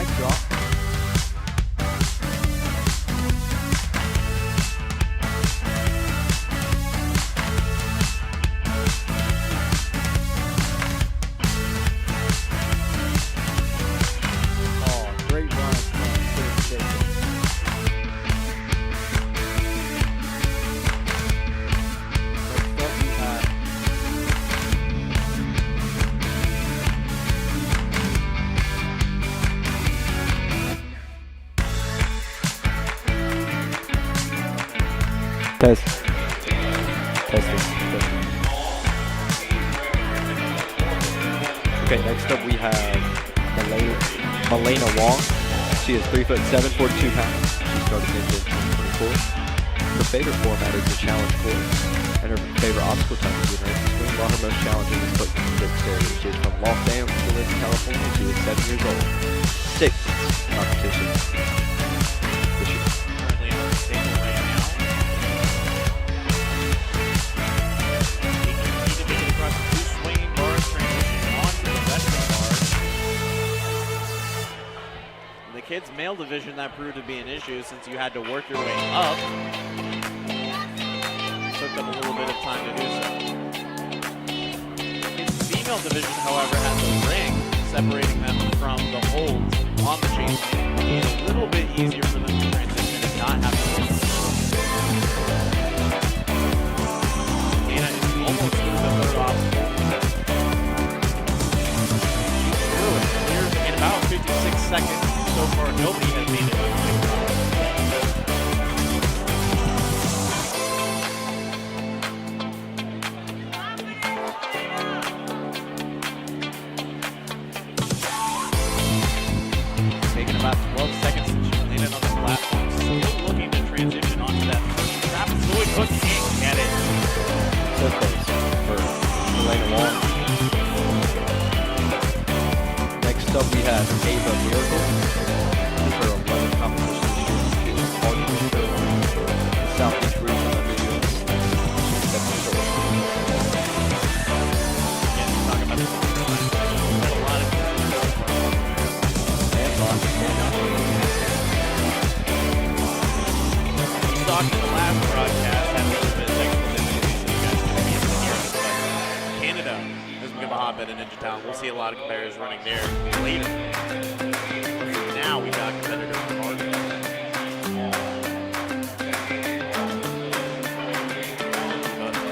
mic drop. Oh, great run from City Station. Next up we have Test. Okay, next up we have Malena Wong. She is 3'7", 42 pounds. She started in 2024. Her favorite format is the challenge course, and her favorite obstacle type is in race swing, while her most challenging is foot dexterity. She is from Los Angeles, California. She is 7 years old. 6th competition this year. Currently on the table right now. Need to take it across the two swinging bars, transition onto the wrestling bar. In the kids' male division, that proved to be an issue since you had to work your way up. Took them a little bit of time to do so. Kids' female division, however, has a ring separating them from the holds on the chain link, making it a little bit easier for them to transition and not have to work. Anna is almost through the third obstacle. She's through it. Clears in about 56 seconds. So far, nobody has made it. Taking about 12 seconds since she landed on the platform. Still looking to transition onto that first trapezoid hook. Can't get it. So close for Malena Wong. Next up we have Ava Miracle. This is her 11th competition this year. She is party leader in the Southeast region of the U.S. She's 7 years old. Again, talk about this. A lot of And lots of we talked in the last broadcast, had a little bit of technical difficulties, so you guys can be able to hear us. But Canada is going to hop at a Ninja Town. We'll see a lot of competitors running there later. Now we got competitor from Martin.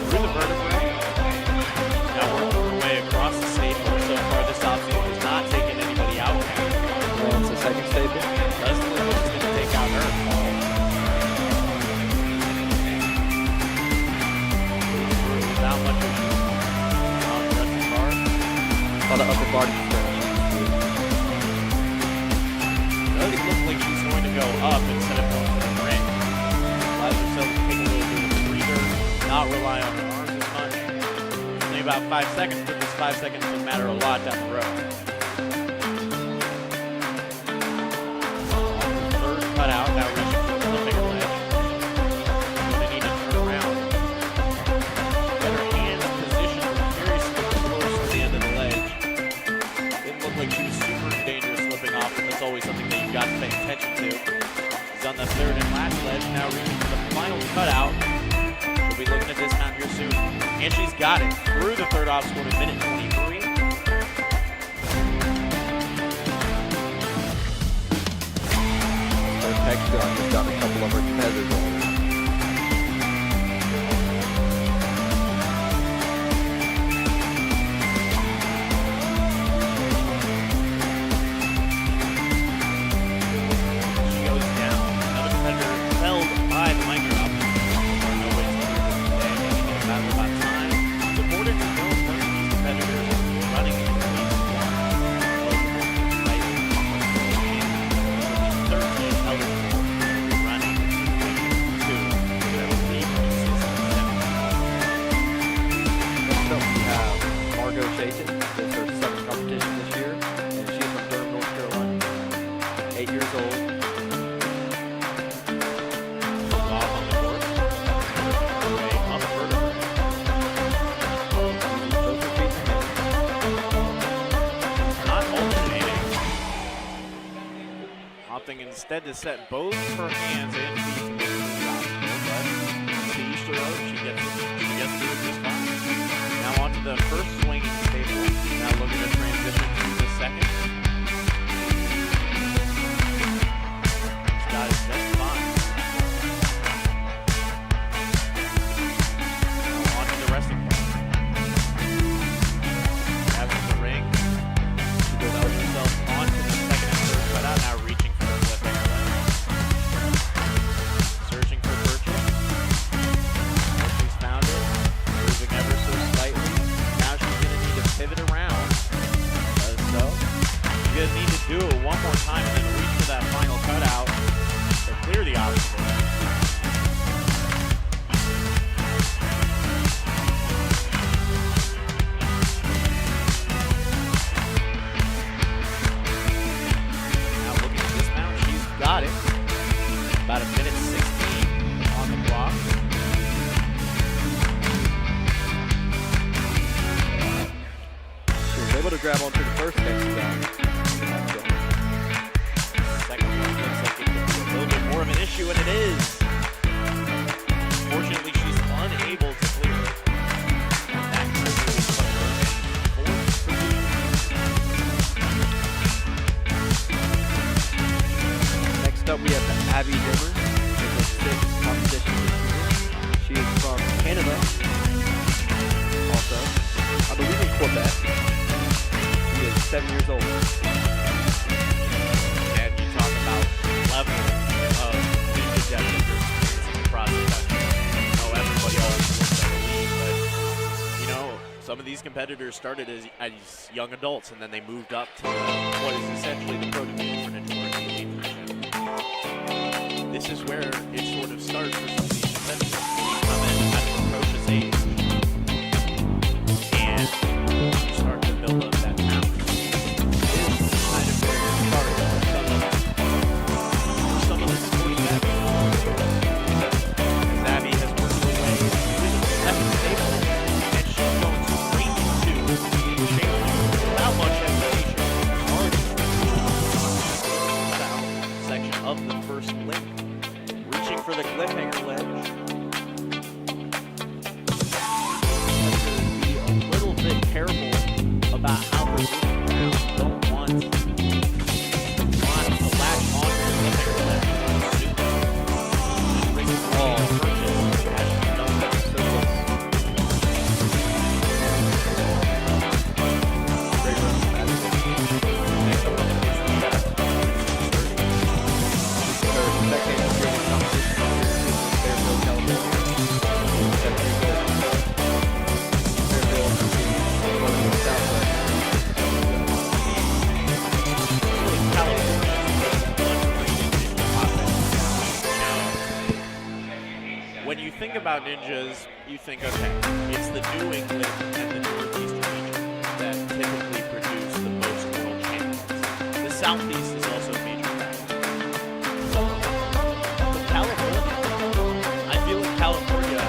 Through the vertebrae. Now working her way across the staple. So far, this obstacle has not taken anybody out. Lands the second staple. Doesn't look like it's going to take out her. Without much issue. On the wrestling bar. On the upper body stretch. Does look like she's going to go up instead of going to the ring. Allows herself to take a little bit of a breather, not rely on her arms as much. Only about 5 seconds, but this 5 seconds can matter a lot down the road. Third cut out, now reaching for the bigger ledge. Going to need to turn around. Get her hands positioned very close to the end of the ledge. Didn't look like she was super dangerous slipping off, but that's always something that you've got to pay attention to. She's on the third and last ledge, now reaching for the final cutout. We'll be looking at this count here soon. And she's got it through the third obstacle in a minute 23. Her pec gun just got a couple of her competitors on. She goes down. Another competitor held by the mic drop. No way to do this today. Making it a battle about time. Supported to know one of these competitors running in at least one of the third place eligible running. instead to set both her hands and feet to move through the obstacle, but to each their own, she gets through it just fine. Now on to the first swinging stable. Now looking to transition to the second. She's got it just fine. Now on to the resting part. Having the ring. She goes herself onto the second and third cutout. Now reaching for the left hand leg. Searching for purchase. She's found it. Moving ever so slightly. Now she's going to need to pivot around. Does so. She's going to need to do it one more time and then reach for that final cutout to clear the obstacle. Now looking to dismount, she's got it. About a minute 16 on the clock. She was able to grab onto the first next down. Second one looks like it could be a little bit more of an issue, and it is. Fortunately, she's unable to clear it. And that could really put her in fourth position. Next up, we have Abby Dimmer. In the sixth competition this year. She is from Canada. Also, I believe in Quebec. She is 7 years old. And you talk about level of ninja deadlifters experiencing across the country. I know everybody always looks at elite, but you know, some of these competitors started as young adults, and then they moved up to what is essentially the prototype for ninja warrior elite division. This is where it sort of starts for some of these competitors. They come in at an precocious age, and you start to build up that talent. It is kind of where it started for some of the sports Abby. Abby has worked her way to the second stable, and she's going straight into challenge without much hesitation. Already section of the first link, reaching for the cliffhanger ledge. Be a little bit careful about how they're moving around. Don't want to latch on to the cliffhanger ledge. Just bring it all purchase as she does that. Great run from Abby. Next up is the Her second training competition in Fairfield, California. 7 years old. Fairfield, Southwest. When you think about ninjas, you think, okay, it's the New England and the Northeastern region that typically produce the most world champions. The Southeast is also a major factor. But California, I feel like California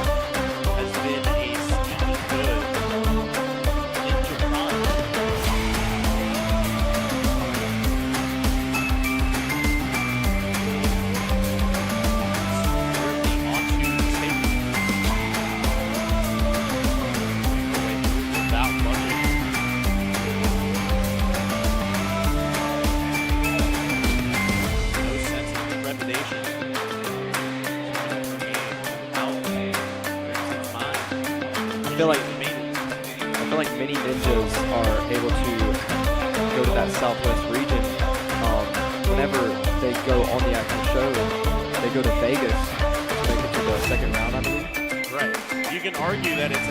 has been a sneaky good ninja product. I feel like many ninjas are able to go to that Southwest region. Whenever they go on the actual show, they go to Vegas to make it to the second round, I believe. Right. You can argue that it's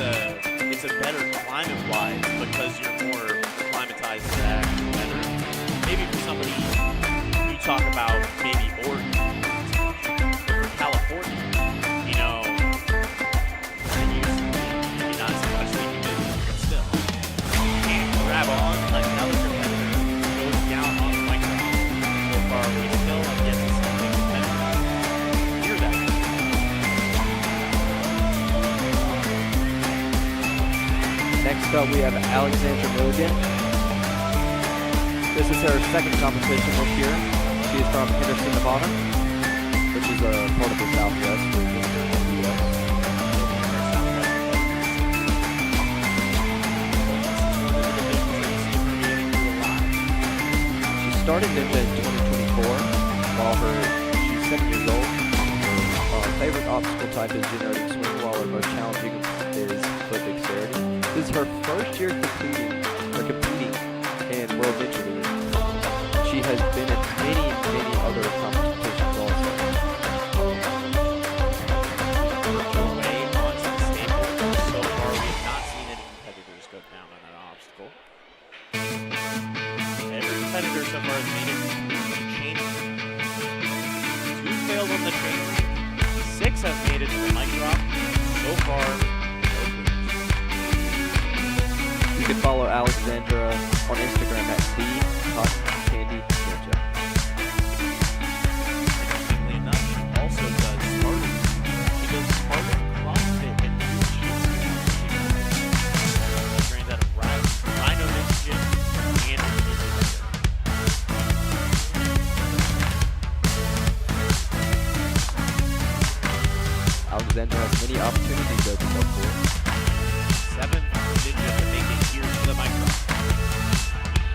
a better climate-wise because you're more acclimatized to that weather. Maybe for somebody you talk about maybe Oregon, but for California, you know, maybe not so much the humidity, but still, you can't grab on like another competitor goes down on the microphone. So far, we still have yet to see the competitor hear that. Next up, we have Alexandra Milligan. This is her second competition this year. She is from Henderson, Nevada, which is a part of the Southwest region of the U.S. She started Ninja in 2024 while she's 7 years old. Her favorite obstacle type is generating swing, while her most challenging is foot dexterity. This is her first year competing in World Ninja League. She has been in many other competitions also. Way onto the stable. So far, we have not seen any competitors go down on an obstacle. Every competitor so far has made it through the chain. 2 failed on the chain. 6 have made it to the mic drop. So far, no clears. You can follow Alexandra on Instagram at @TheCottonCandyNinja. Interestingly enough, she also does Spartan. She does Spartan CrossFit and Jiu-Jitsu. She trains out of Rhino Ninja Gym and Ninja Gym. Alexandra has many opportunities opened up for her. 7th ninja to make it here to the micro.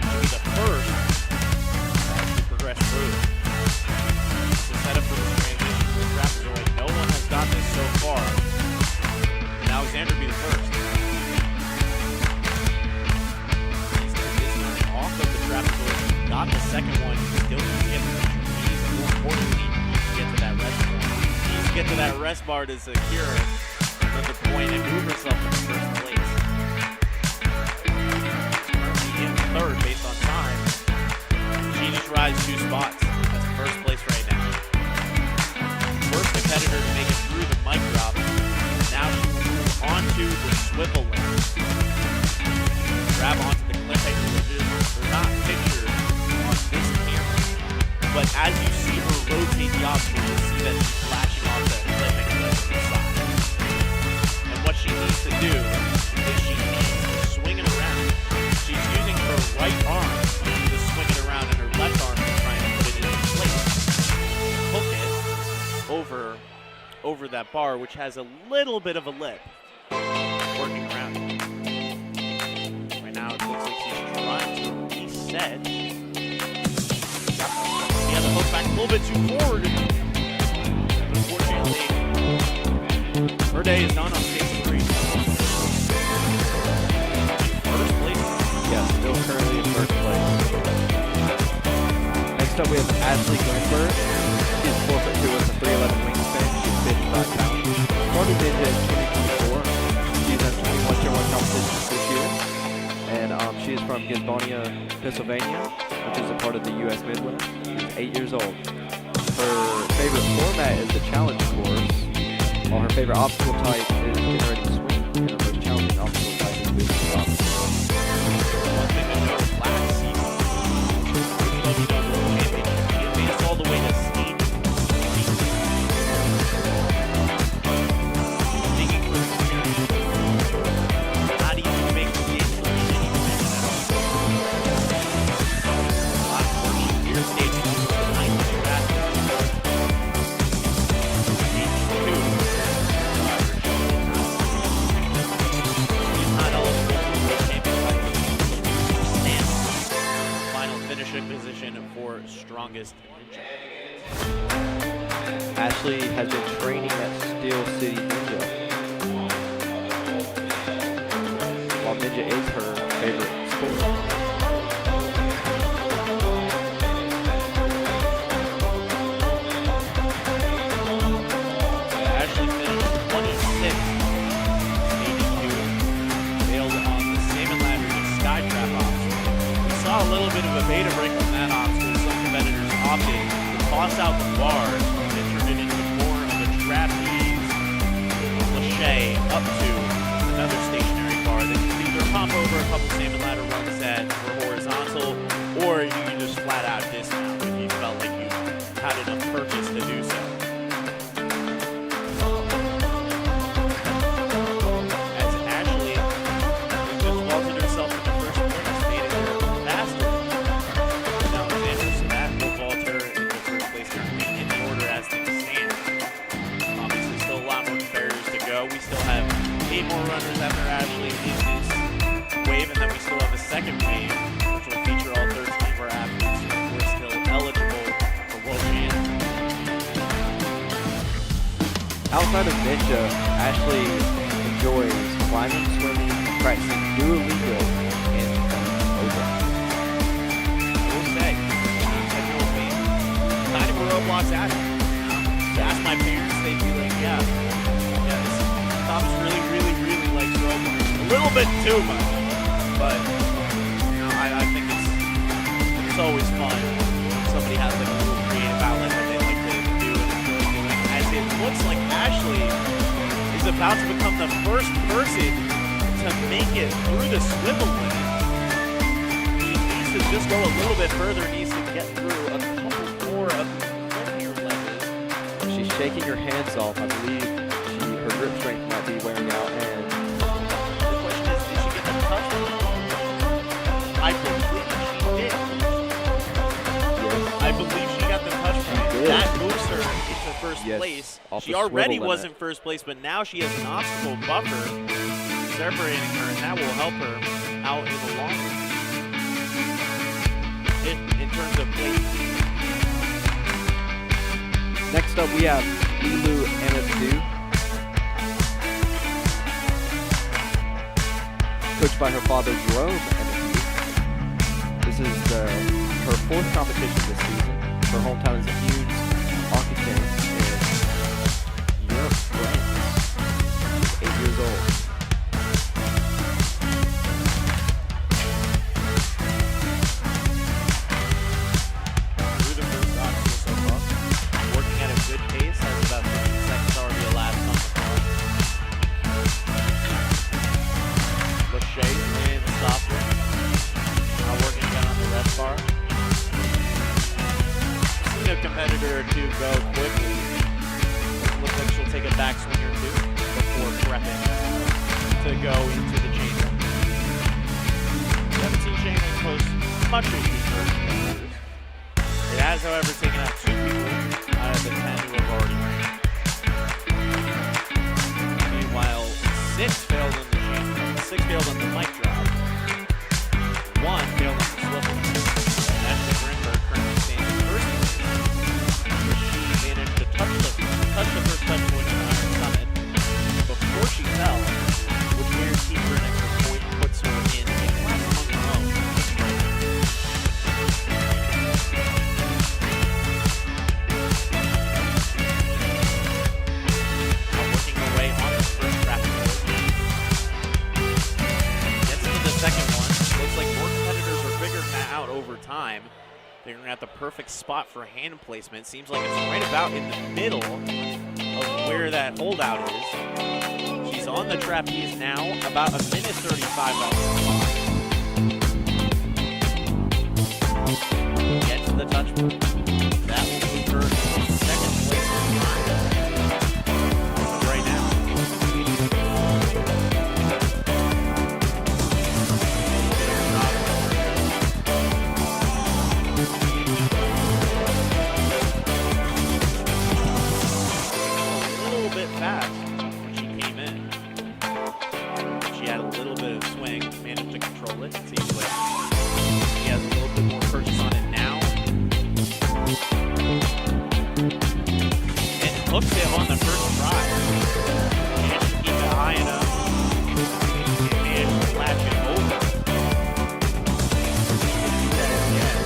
She'll be the first to progress through. To set up for this transition to the trapezoid, no one has got this so far. And Alexandra will be the first. She's off of the trapezoid. Got the second one. Still needs to get to the knees. More importantly, needs to get to that rest point. Needs to get to that rest bar to secure another point and move herself in the first place. Currently in third based on time. She just rides 2 spots. That's first place right now. First competitor to make it through the mic drop. Now she will move onto the swivel lane. Grab onto the cliffhanger ridges. They're not pictured on this camera. But as you see her rotate the obstacle, you'll see that she's flashing off the cliffhanger ledge on the side. And what she needs to do is she needs to swing it around. She's using her right arm to swing it around, and her left arm is trying to put it in place. Hook it over that bar, which has a little bit of a lip. Working around it. Right now it looks like she's trying to reset. Yeah, the hook back a little bit too forward. But unfortunately, her day is done on stage 3. First place. Yeah, still currently in first place. Next up we have Ashley Glenberg. She is 4'2" with a 3'11" wingspan. She's 55 pounds. Started Ninja in 2024. She's done 21 Tier 1 competitions this year. And she is from Gisbonia, Pennsylvania, which is a part of the U.S. Midwest. She's 8 years old. Her favorite format is the challenge course, while her favorite obstacle type is generating swing, and her most challenging obstacle type is moving drop. One thing to note, last season, she advanced all the way to state. Thinking for experience. Not even make the game for any dimension at all. Last portion, here stage 1 was the 9th track. Stage 2. Not eligible for the championship. Stand. Final finishing position for strongest ninja. Ashley has been training at Steel City Ninja, while Ninja is her favorite sport. Ashley finished 26th. Stage 2. Failed on the salmon ladder to Skytrap obstacle. We saw a little bit of a beta break on that obstacle. Some competitors opted to toss out the bar and turn it into more of a trapeze cliche up to another stationary bar. Then you can either hop over a couple salmon ladder runs that were horizontal, or you can just flat out dismount if you felt like you had enough purchase to do so. As Ashley just vaulted herself into first place, made it faster than Alexandra, so that will vault her into 8 more runners after Ashley in this wave, and then we still have a second wave, which will feature all 13 of our athletes who are still eligible for World Champs. Outside of Ninja, Ashley enjoys climbing, swimming, practicing Duolingo, and yoga. I will say, I will be kind of a Roblox addict. To ask my parents, they'd be like, yeah, this Tom's really likes Roblox. A little bit too much, but you know, I think it's always fun when somebody has like a little creative outlet that they like to do and enjoy doing. As it looks like Ashley is about to become the first person to make it through the swivel limit. She needs to just go a little bit further, needs to get through a couple more of the linear ledges. She's shaking her hands off. I believe her grip strength might be wearing out. And the question is, did she get the touch? I believe she did. yes, I believe she got the touch point. did. That moves her into first Yes, place. off She the already swivel was limit. in first place, but now she has an obstacle buffer separating her, and that will help her out in the long run. In terms of place. next up we have Lilu Anadu, coached by her father Jerome Anadu. This is her 4th competition this season. Her hometown is Hunes, Aquitaine in Europe, France. She's 8 years old. Through the first obstacle so far. Working at a good pace, has about 15 seconds already elapsed on the car. Lachey in the software. Now working again on the rest bar. Seen a competitor or two go quickly. Looks like she'll take a backswing or two before prepping to go into the chain. We haven't seen Shameless post much issues for her competitors. It has, however, taken out 2 people out of the 10 who have already ran. Meanwhile, 6 failed on the chain, 6 failed on the mic drop, 1 failed on the swivel. And Ashley Greenberg currently stands in first place. She managed to touch the first touch point on the Iron Summit before she fell, which guaranteed her an extra point and puts her in a class among her own. Working her way on the first traffic course. Gets into the second one. Looks like more competitors are figuring that out over time. Figuring out the perfect spot for hand placement. Seems like it's right about in the middle of where that holdout is. She's on the trapeze now, about a minute 35 off the clock. Get to the touch point. That will move her to second place right now. A little bit fast when she came in. She had a little bit of swing, managed to control it. Seems like she has a little bit more purchase on it now. And hooks it on the first try. Managed to keep it high enough. And managed to latch it over. Do that again.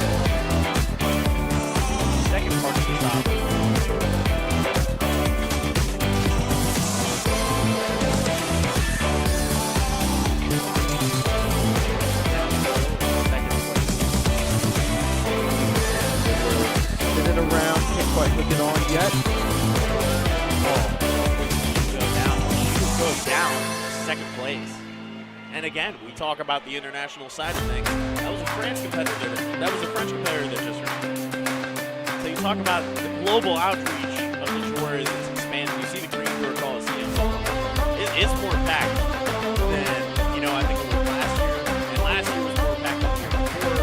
Second part of the stop. Spin it around, can't quite hook it on yet. Goes down, second place. And again, we talk about the international side of things. That was a French competitor. That just ran. So you talk about the global outreach of the tour as it's expanded. You see the Green Tour Coliseum. It is more packed than, I think it was last year. And last year was more packed than the year before.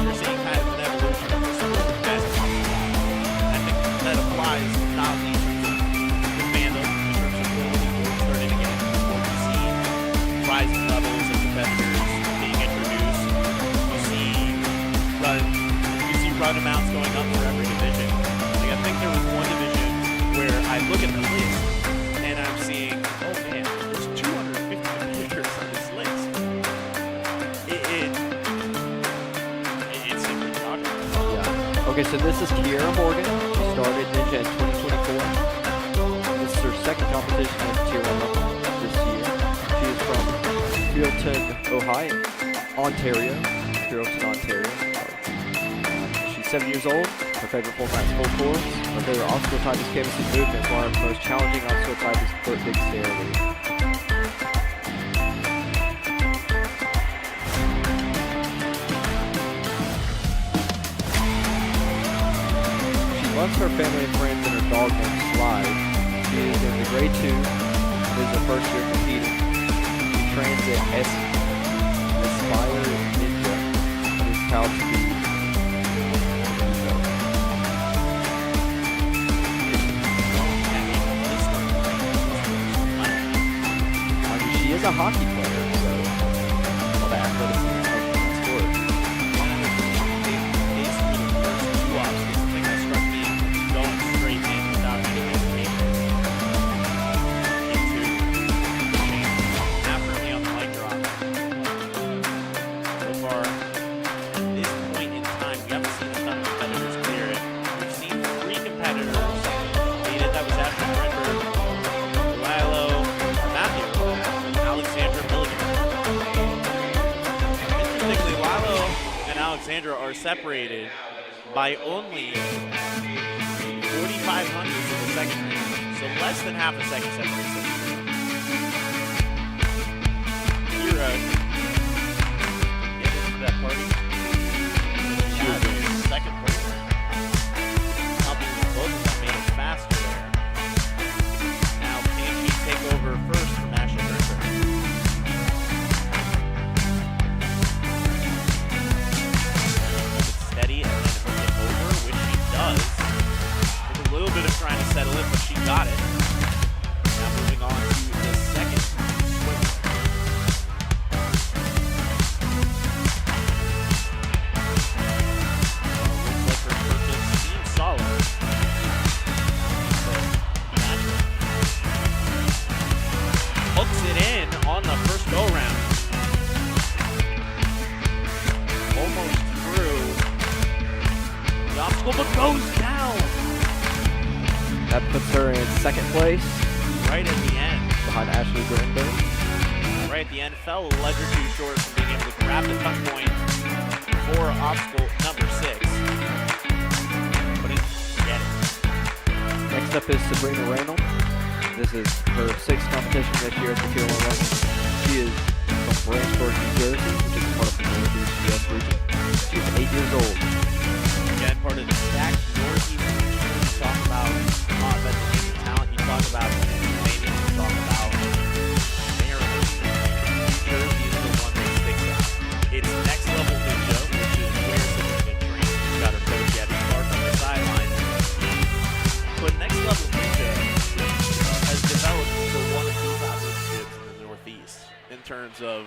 You're seeing kind of an evolution of the sport of basketball. I think that applies not only to the fandom, in terms of globally starting to get more to see run amounts going up for every division. Like, I think there was one division where I look at the list and I'm seeing, oh man, there's 250 competitors on this list. It's simply shocking. Yeah. Okay, so this is Kiera Morgan. She started Ninja in 2024. This is her second competition at Tier 1 level this year. She is from Fielton, Ohio, Ontario. Fielton, Ontario. She's 7 years old. Her favorite format is full course. Her favorite obstacle type is canvas and movement, while her most challenging obstacle type is foot dexterity. She loves her family and friends and her dog named Slide. She is in the grade 2. This is her first year competing. She trains at Aspire Ninja and is proud to be. She is a hockey player, so all the athleticism comes from the sport. Basically, the first two obstacles, the thing that struck me going straight in without any hesitation into the chain. Naturally on the mic drop. So far, at this point in time, we haven't seen a ton of competitors clear it. We've seen 3 competitors beat it. That was Ashley Brenberg, Lilo, Matthew, Alexandra Milligan. Interestingly, Lilo and Alexandra are separated by only 4,500 of a second, so less than half a second separation. Kira, get into that party. She was in second place. Helping both of them made it faster there. Now can she take over first from Ashley Brenberg? Steady and then hook it over, which she does. With a little bit of trying to settle it, but she got it. Now moving on to the second swim. Looks like her purchase seems solid. So, natural. Hooks it in on the first go round. Almost through the obstacle, but goes down That puts her in second place right at the end. behind Ashley Brenberg. Right at the end, fell a ledge or two short from being able to grab the touch point for obstacle number 6. But it get it. Next up is Sabrina Randall. This is her 6th competition this year at the Tier 1 level. She is from Branchburg, New Jersey, which is part of the Northeast US region. She is 8 years old. Again, part of the stacked Northeast region. You talk about offensive talent, you talk about entertainment, you talk about Maryland. New Jersey is the one that sticks out. It's next level ninja, which is where Sabrina trains. She's got her coach Abby Clark on the sideline. But next level ninja has developed into one of the top ninjas in the Northeast in terms of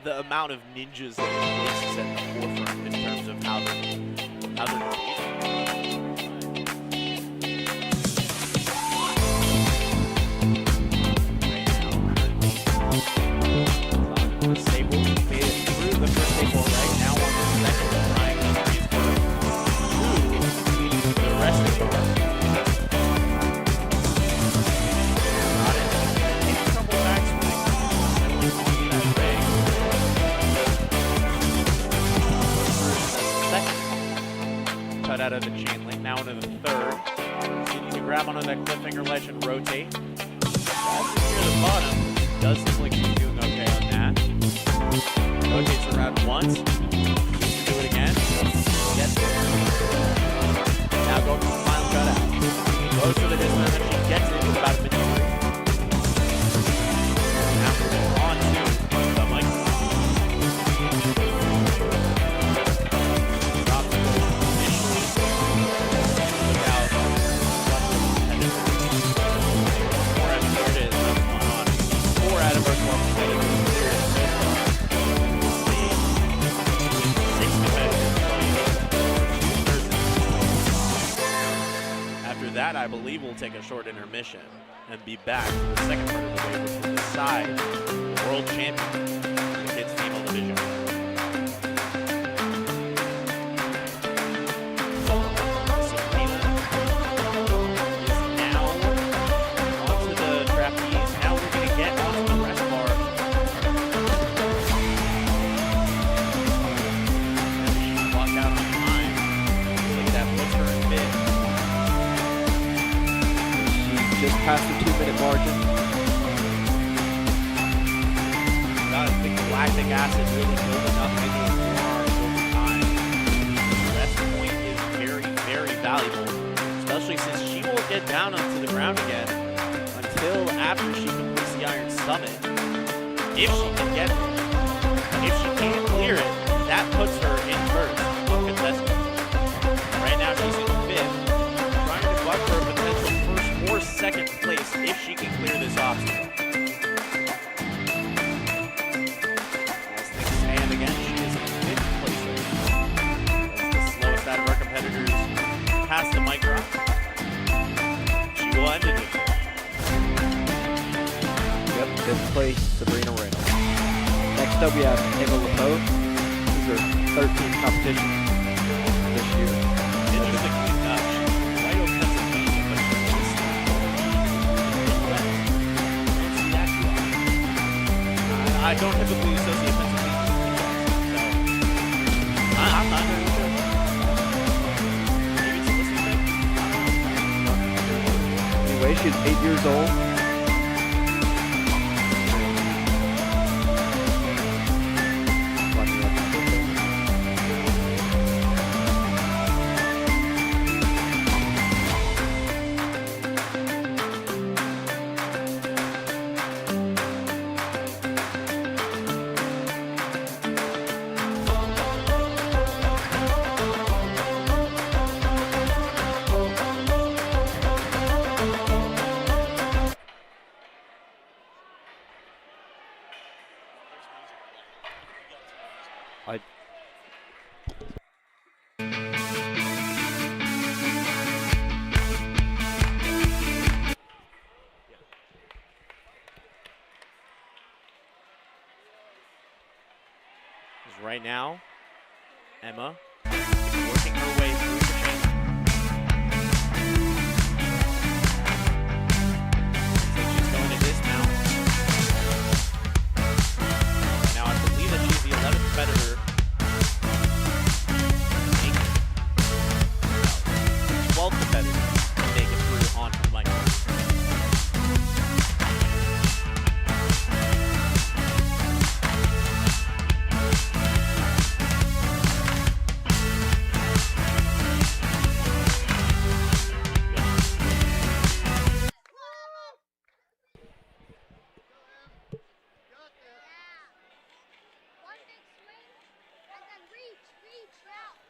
the amount of ninjas that it places at the forefront in terms of how they're competing. Stable made it through the first table right now on the second trying to squeeze through the rest of the bar. Got it. Any trouble backswing. Everyone's on that big. That's the second cut out of the chain link. Now into the third. So you need to grab onto that cliffhanger ledge and rotate. That's near the bottom. Does seem like she's doing okay on that. Rotates around once. Needs to do it again. Gets there. Now going for the final cutout. Goes for the distance and she gets it with about a minute 3. Now moving on to the mic. Drop the goal initially. Look out. More as it is. That's going on. 4 out of our 12 competitors. Six competitors. take a short intermission and be back for the second part of the day, which will decide the world champion in the kids female division. Just past the 2-minute margin. The lactic acid really building up into the forearms over time. The rest point is very, very valuable, especially since she won't get down onto the ground again until after she completes the Iron Summit. If she can get it. If she can't clear it, that puts her in first, uncontested. Right now she's in fifth, trying to buck for a potential first or second place if she can clear this obstacle. As things stand again, she is in fifth place right now. As the slowest out of our competitors past the mic drop. She will end it. Yep, fifth place, Sabrina Reynolds. Next up we have Emma LeBeau. This is her 13th competition this year. Interestingly enough, she's White Oak, Pennsylvania, but she's I don't typically associate Pennsylvania with the so I'm not very sure. Maybe it's a listening thing? Anyway, she's 8 years old. Right now, Emma working her way through the chain. Looks like she's going to dismount. Now I believe that she's the 11th competitor. 12th competitor to make it through onto the microphone.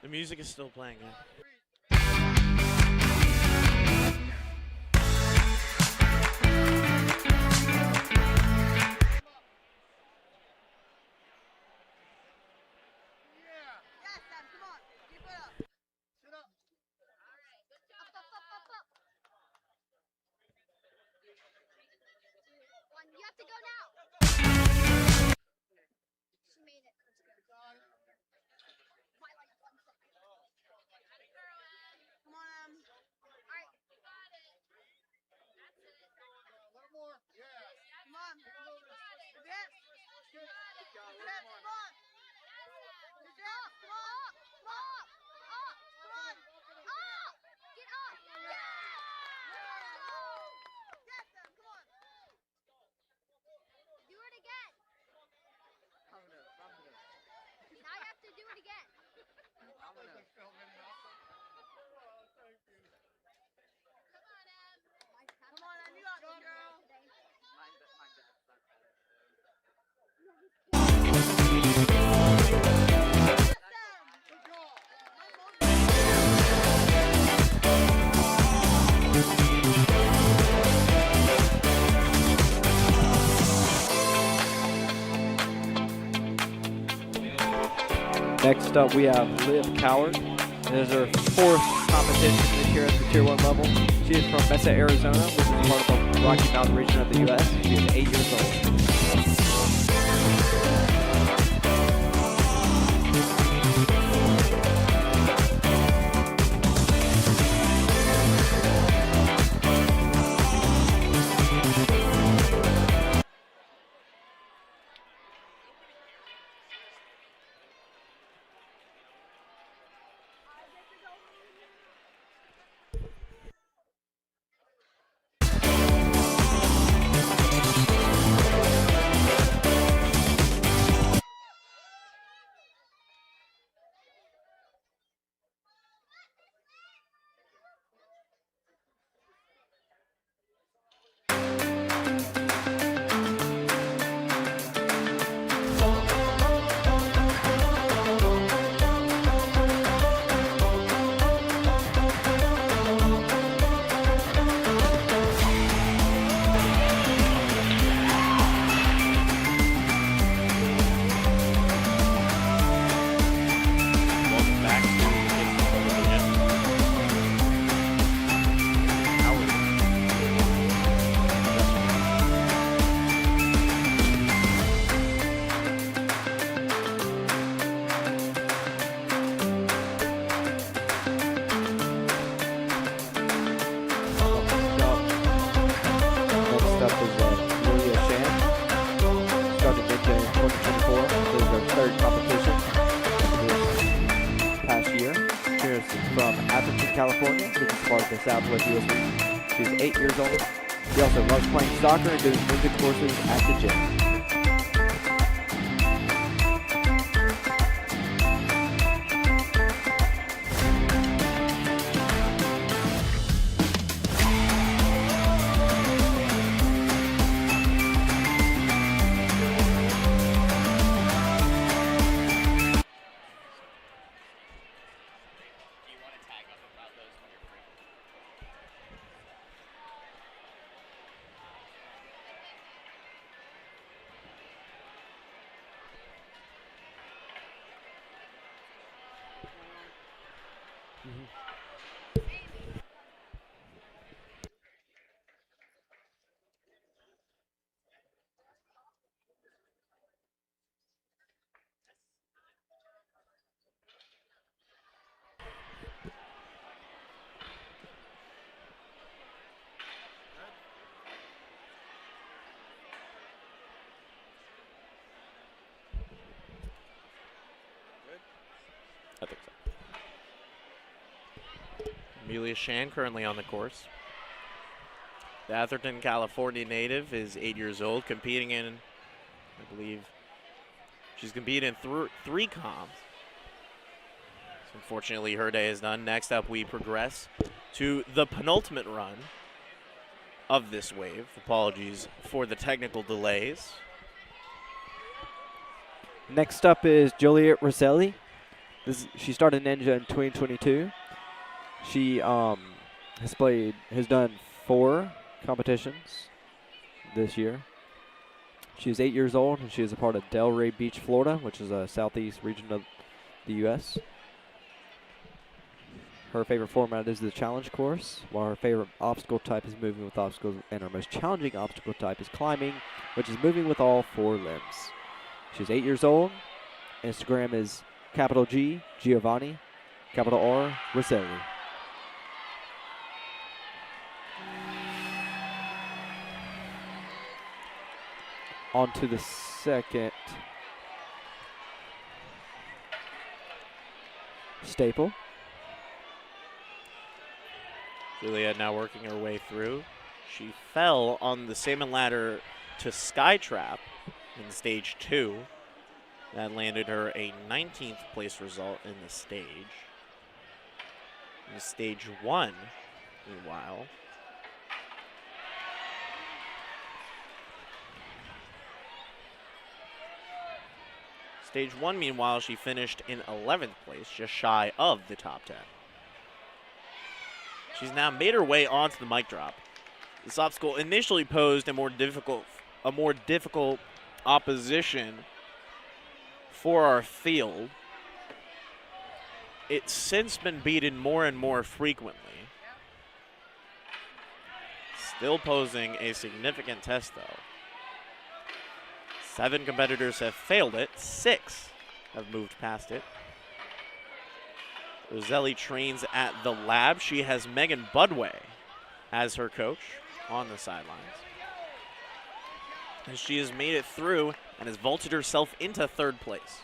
The music is still playing, yeah. You have to go now. She made it. Let's go. Come on, all right. Got it. That's it. A little more. Yeah. Come on. Yes. Yes. Come on. Up. Come on. Come on. Up. Come on. Up. Get up. Yeah. Yes, Sam. Come on. Do it again. Now you have to do it again. Come on, you got this, girl. Next up, we have Liv Coward. It is her 4th competition this year at the Tier 1 level. She is from Mesa, Arizona, which is part of the Rocky Mountain region of the U.S. She is 8 years old. Welcome back to the Kids Pavilion. Howard. Next up is Julia Shan. Started ninja in 2024. This is her 3rd competition this past year. She is from Atherton, California, which is part of the Southwest U.S. region. She's 8 years old. She also loves playing soccer and doing ninja courses at the gym. Do you want to tag up about those when you're free? I think so. Amelia Shan currently on the course. The Atherton, California native is 8 years old, competing in, I believe, she's competed in 3 comps. So unfortunately, her day is done. Next up, we progress to the penultimate run of this wave. Apologies for the technical delays. Next up is Juliet Rosselli. She started Ninja in 2022. She has done 4 competitions this year. She is 8 years old, and she is a part of Delray Beach, Florida, which is a southeast region of the U.S. Her favorite format is the challenge course, while her favorite obstacle type is moving with obstacles, and her most challenging obstacle type is climbing, which is moving with all 4 limbs. She's 8 years old. Instagram is capital G, Giovanni, capital R, Rosselli. On to the second staple. Juliet now working her way through. She fell on the salmon ladder to Skytrap in stage 2. That landed her a 19th place result in the stage. In stage 1, meanwhile, she finished in 11th place, just shy of the top 10. She's now made her way onto the mic drop. This obstacle initially posed a more difficult opposition for our field. it's since been beaten more and more frequently. Still posing a significant test, though. 7 competitors have failed it. 6 have moved past it. Roselli trains at the lab. She has Megan Budway as her coach on the sidelines. And she has made it through and has vaulted herself into 3rd place.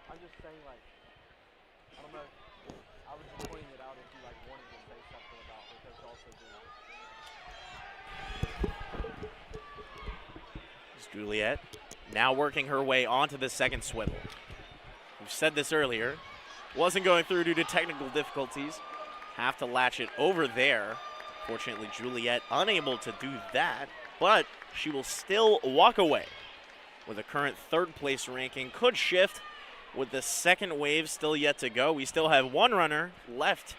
I'm just saying, like, I don't know. I was just pointing it out if you like wanted to say something about what they're also doing. It's Juliet now working her way onto the 2nd swivel. We've said this earlier. Wasn't going through due to technical difficulties. Have to latch it over there. Fortunately, Juliet unable to do that, but she will still walk away with a current 3rd place ranking. Could shift with the 2nd wave still yet to go. We still have 1 runner left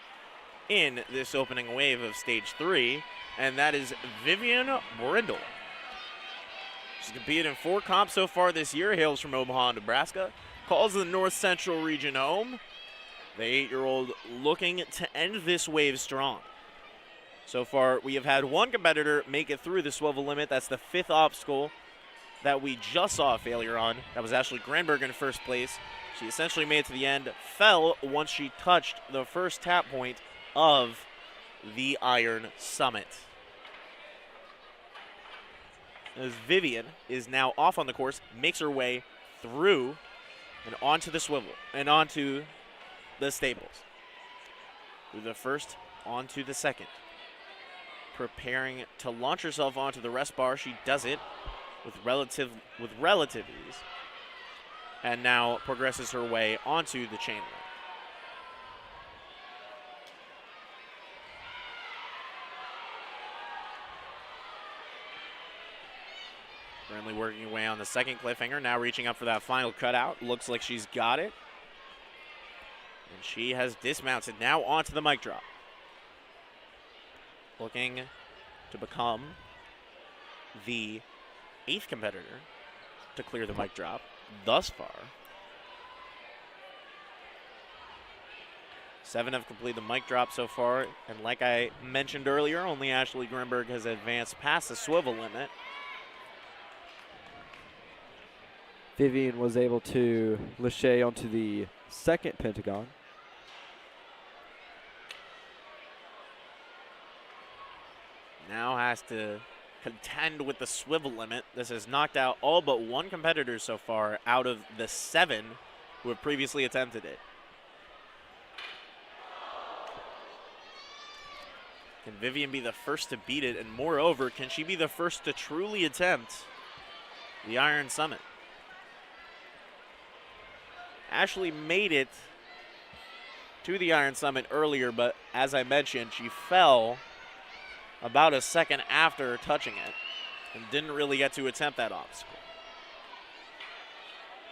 in this opening wave of stage 3, and that is Vivian Brindle. She's competed in 4 comps so far this year, hails from Omaha, Nebraska, calls the North Central region home. The 8-year-old looking to end this wave strong. So far, we have had 1 competitor make it through the swivel limit. That's the 5th obstacle that we just saw a failure on. That was Ashley Granberg in 1st place. She essentially made it to the end, fell once she touched the first tap point of the Iron Summit. As Vivian is now off on the course, makes her way through and onto the swivel and onto the stables. Through the 1st, onto the 2nd. Preparing to launch herself onto the rest bar. She does it with relative ease. And now progresses her way onto the chain ring. Currently working away on the 2nd cliffhanger, now reaching up for that final cutout. Looks like she's got it. And she has dismounted now onto the mic drop. Looking to become the 8th competitor to clear the mic drop thus far. 7 have completed the mic drop so far, and like I mentioned earlier, only Ashley Grimberg has advanced past the swivel limit. Vivian was able to lâcher onto the 2nd pentagon. Now has to contend with the swivel limit. This has knocked out all but 1 competitor so far out of the 7 who have previously attempted it. Can Vivian be the first to beat it? And moreover, can she be the first to truly attempt the Iron Summit? Ashley made it to the Iron Summit earlier, but as I mentioned, she fell about a second after touching it and didn't really get to attempt that obstacle.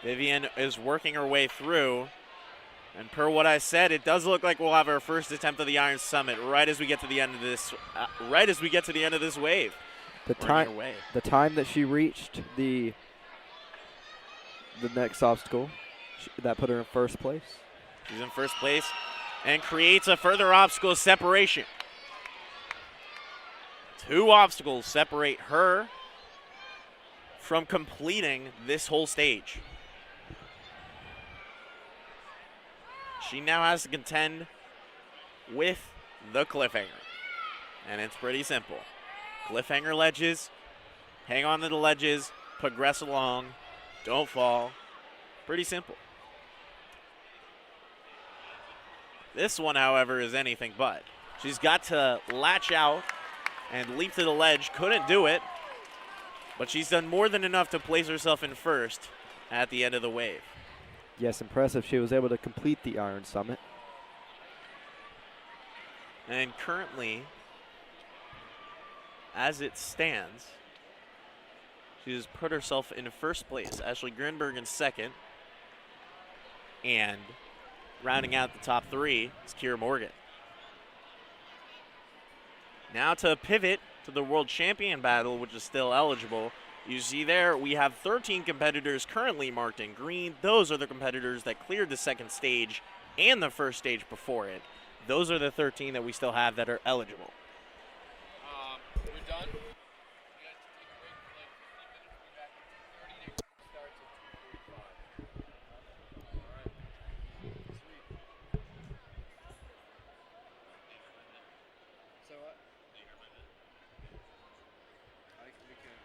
Vivian is working her way through, and per what I said, it does look like we'll have our first attempt of the Iron Summit right as we get to the end of this wave. The time that she reached the next obstacle, that put her in 1st place. She's in 1st place and creates a further obstacle separation. 2 obstacles separate her from completing this whole stage. She now has to contend with the cliffhanger. And it's pretty simple. Cliffhanger ledges, hang on to the ledges, progress along, don't fall. Pretty simple. This one, however, is anything but. She's got to latch out and leap to the ledge. Couldn't do it, but she's done more than enough to place herself in 1st at the end of the wave. Yes, impressive. She was able to complete the Iron Summit. And currently, as it stands, she has put herself in 1st place. Ashley Grinberg in 2nd. And rounding out the top 3 is Kira Morgan. Now to pivot to the World Champion battle, which is still eligible. You see there, we have 13 competitors currently marked in green. Those are the competitors that cleared the second stage and the first stage before it. Those are the 13 that we still have that are eligible. We're done. We got to take a break for like 15 minutes. We'll be back at 2:30. Starts at 2:45. All right. Sweet. So what? We can.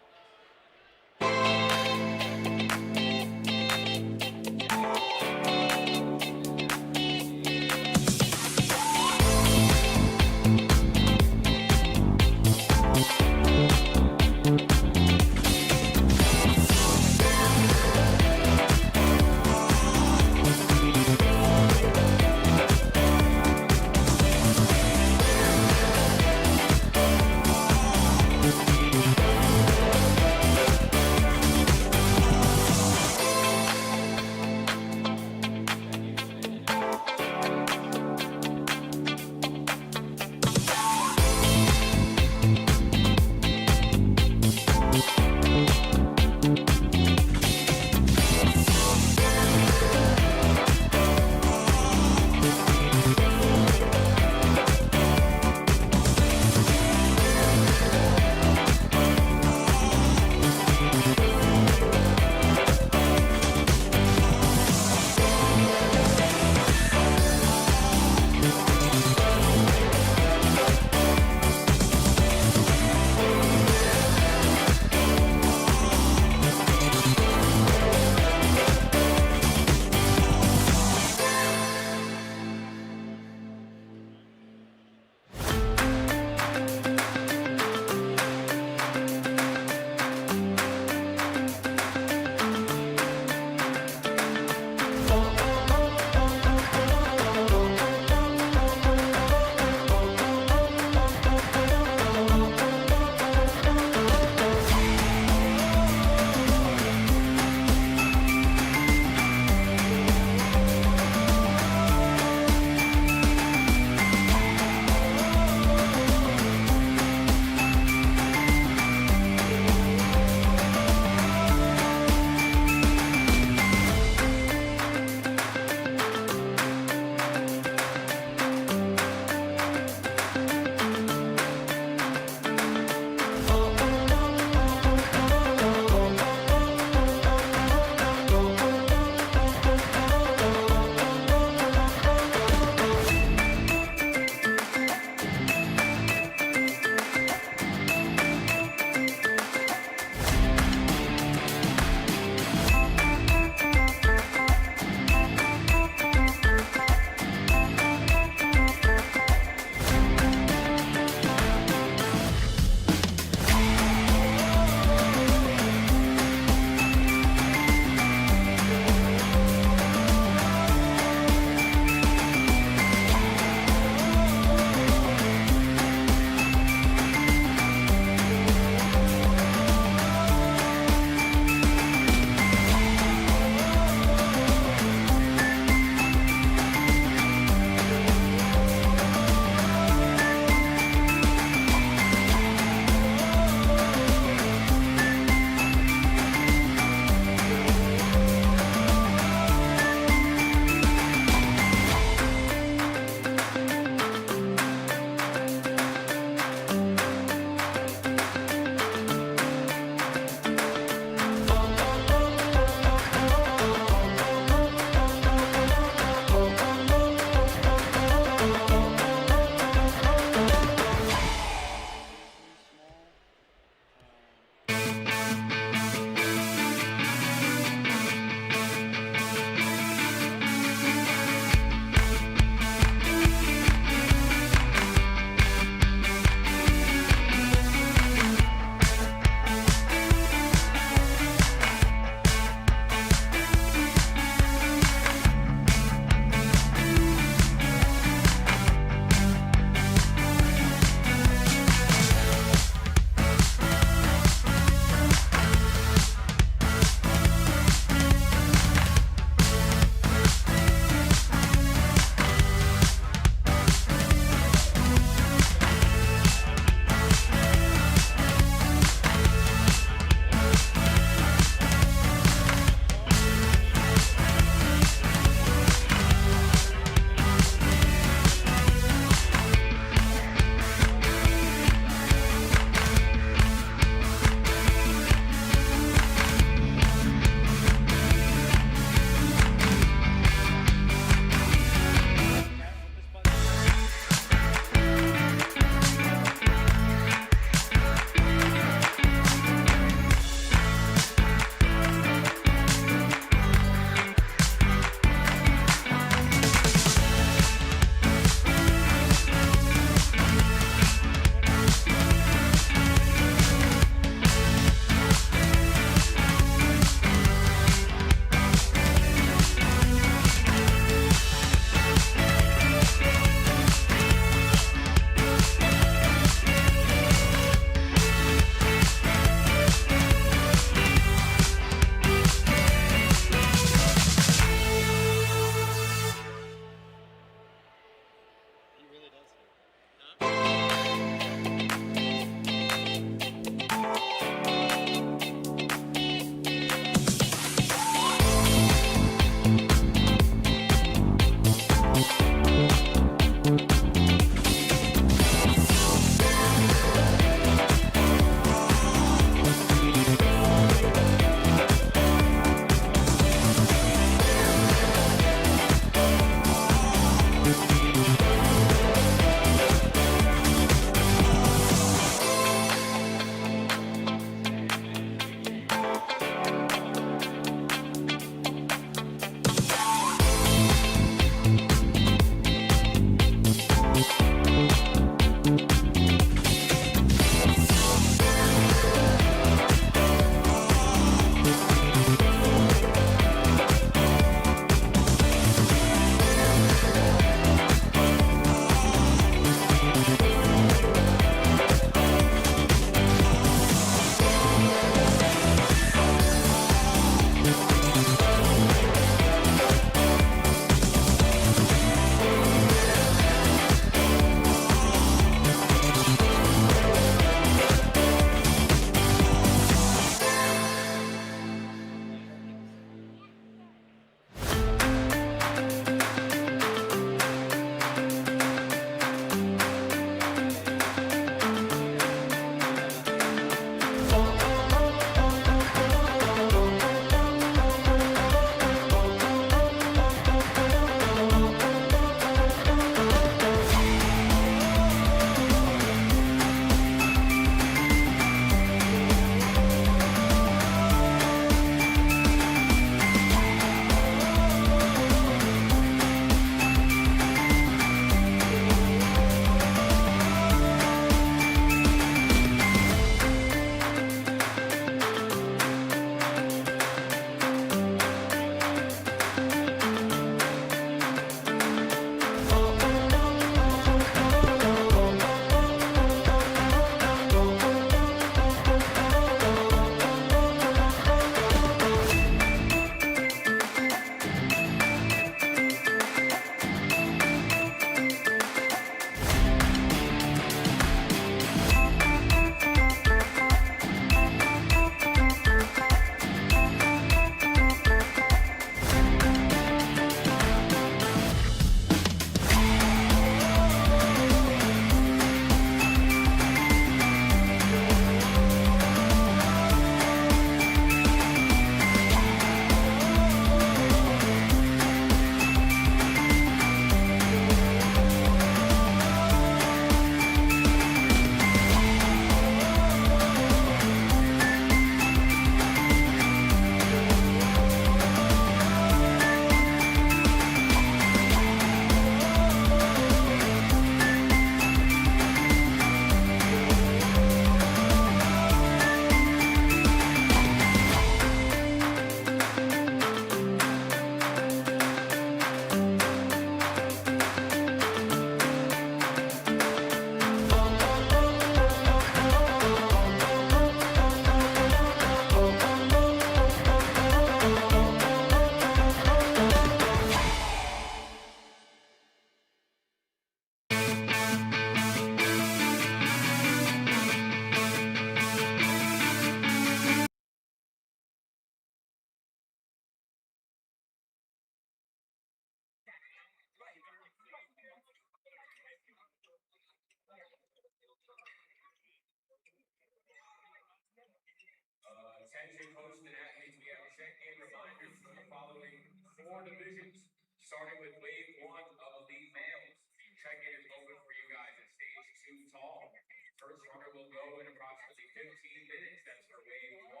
4 divisions, starting with wave 1 of elite males. Check-in is open for you guys at stage 2 tall. First runner will go in approximately 15 minutes. That's for wave 1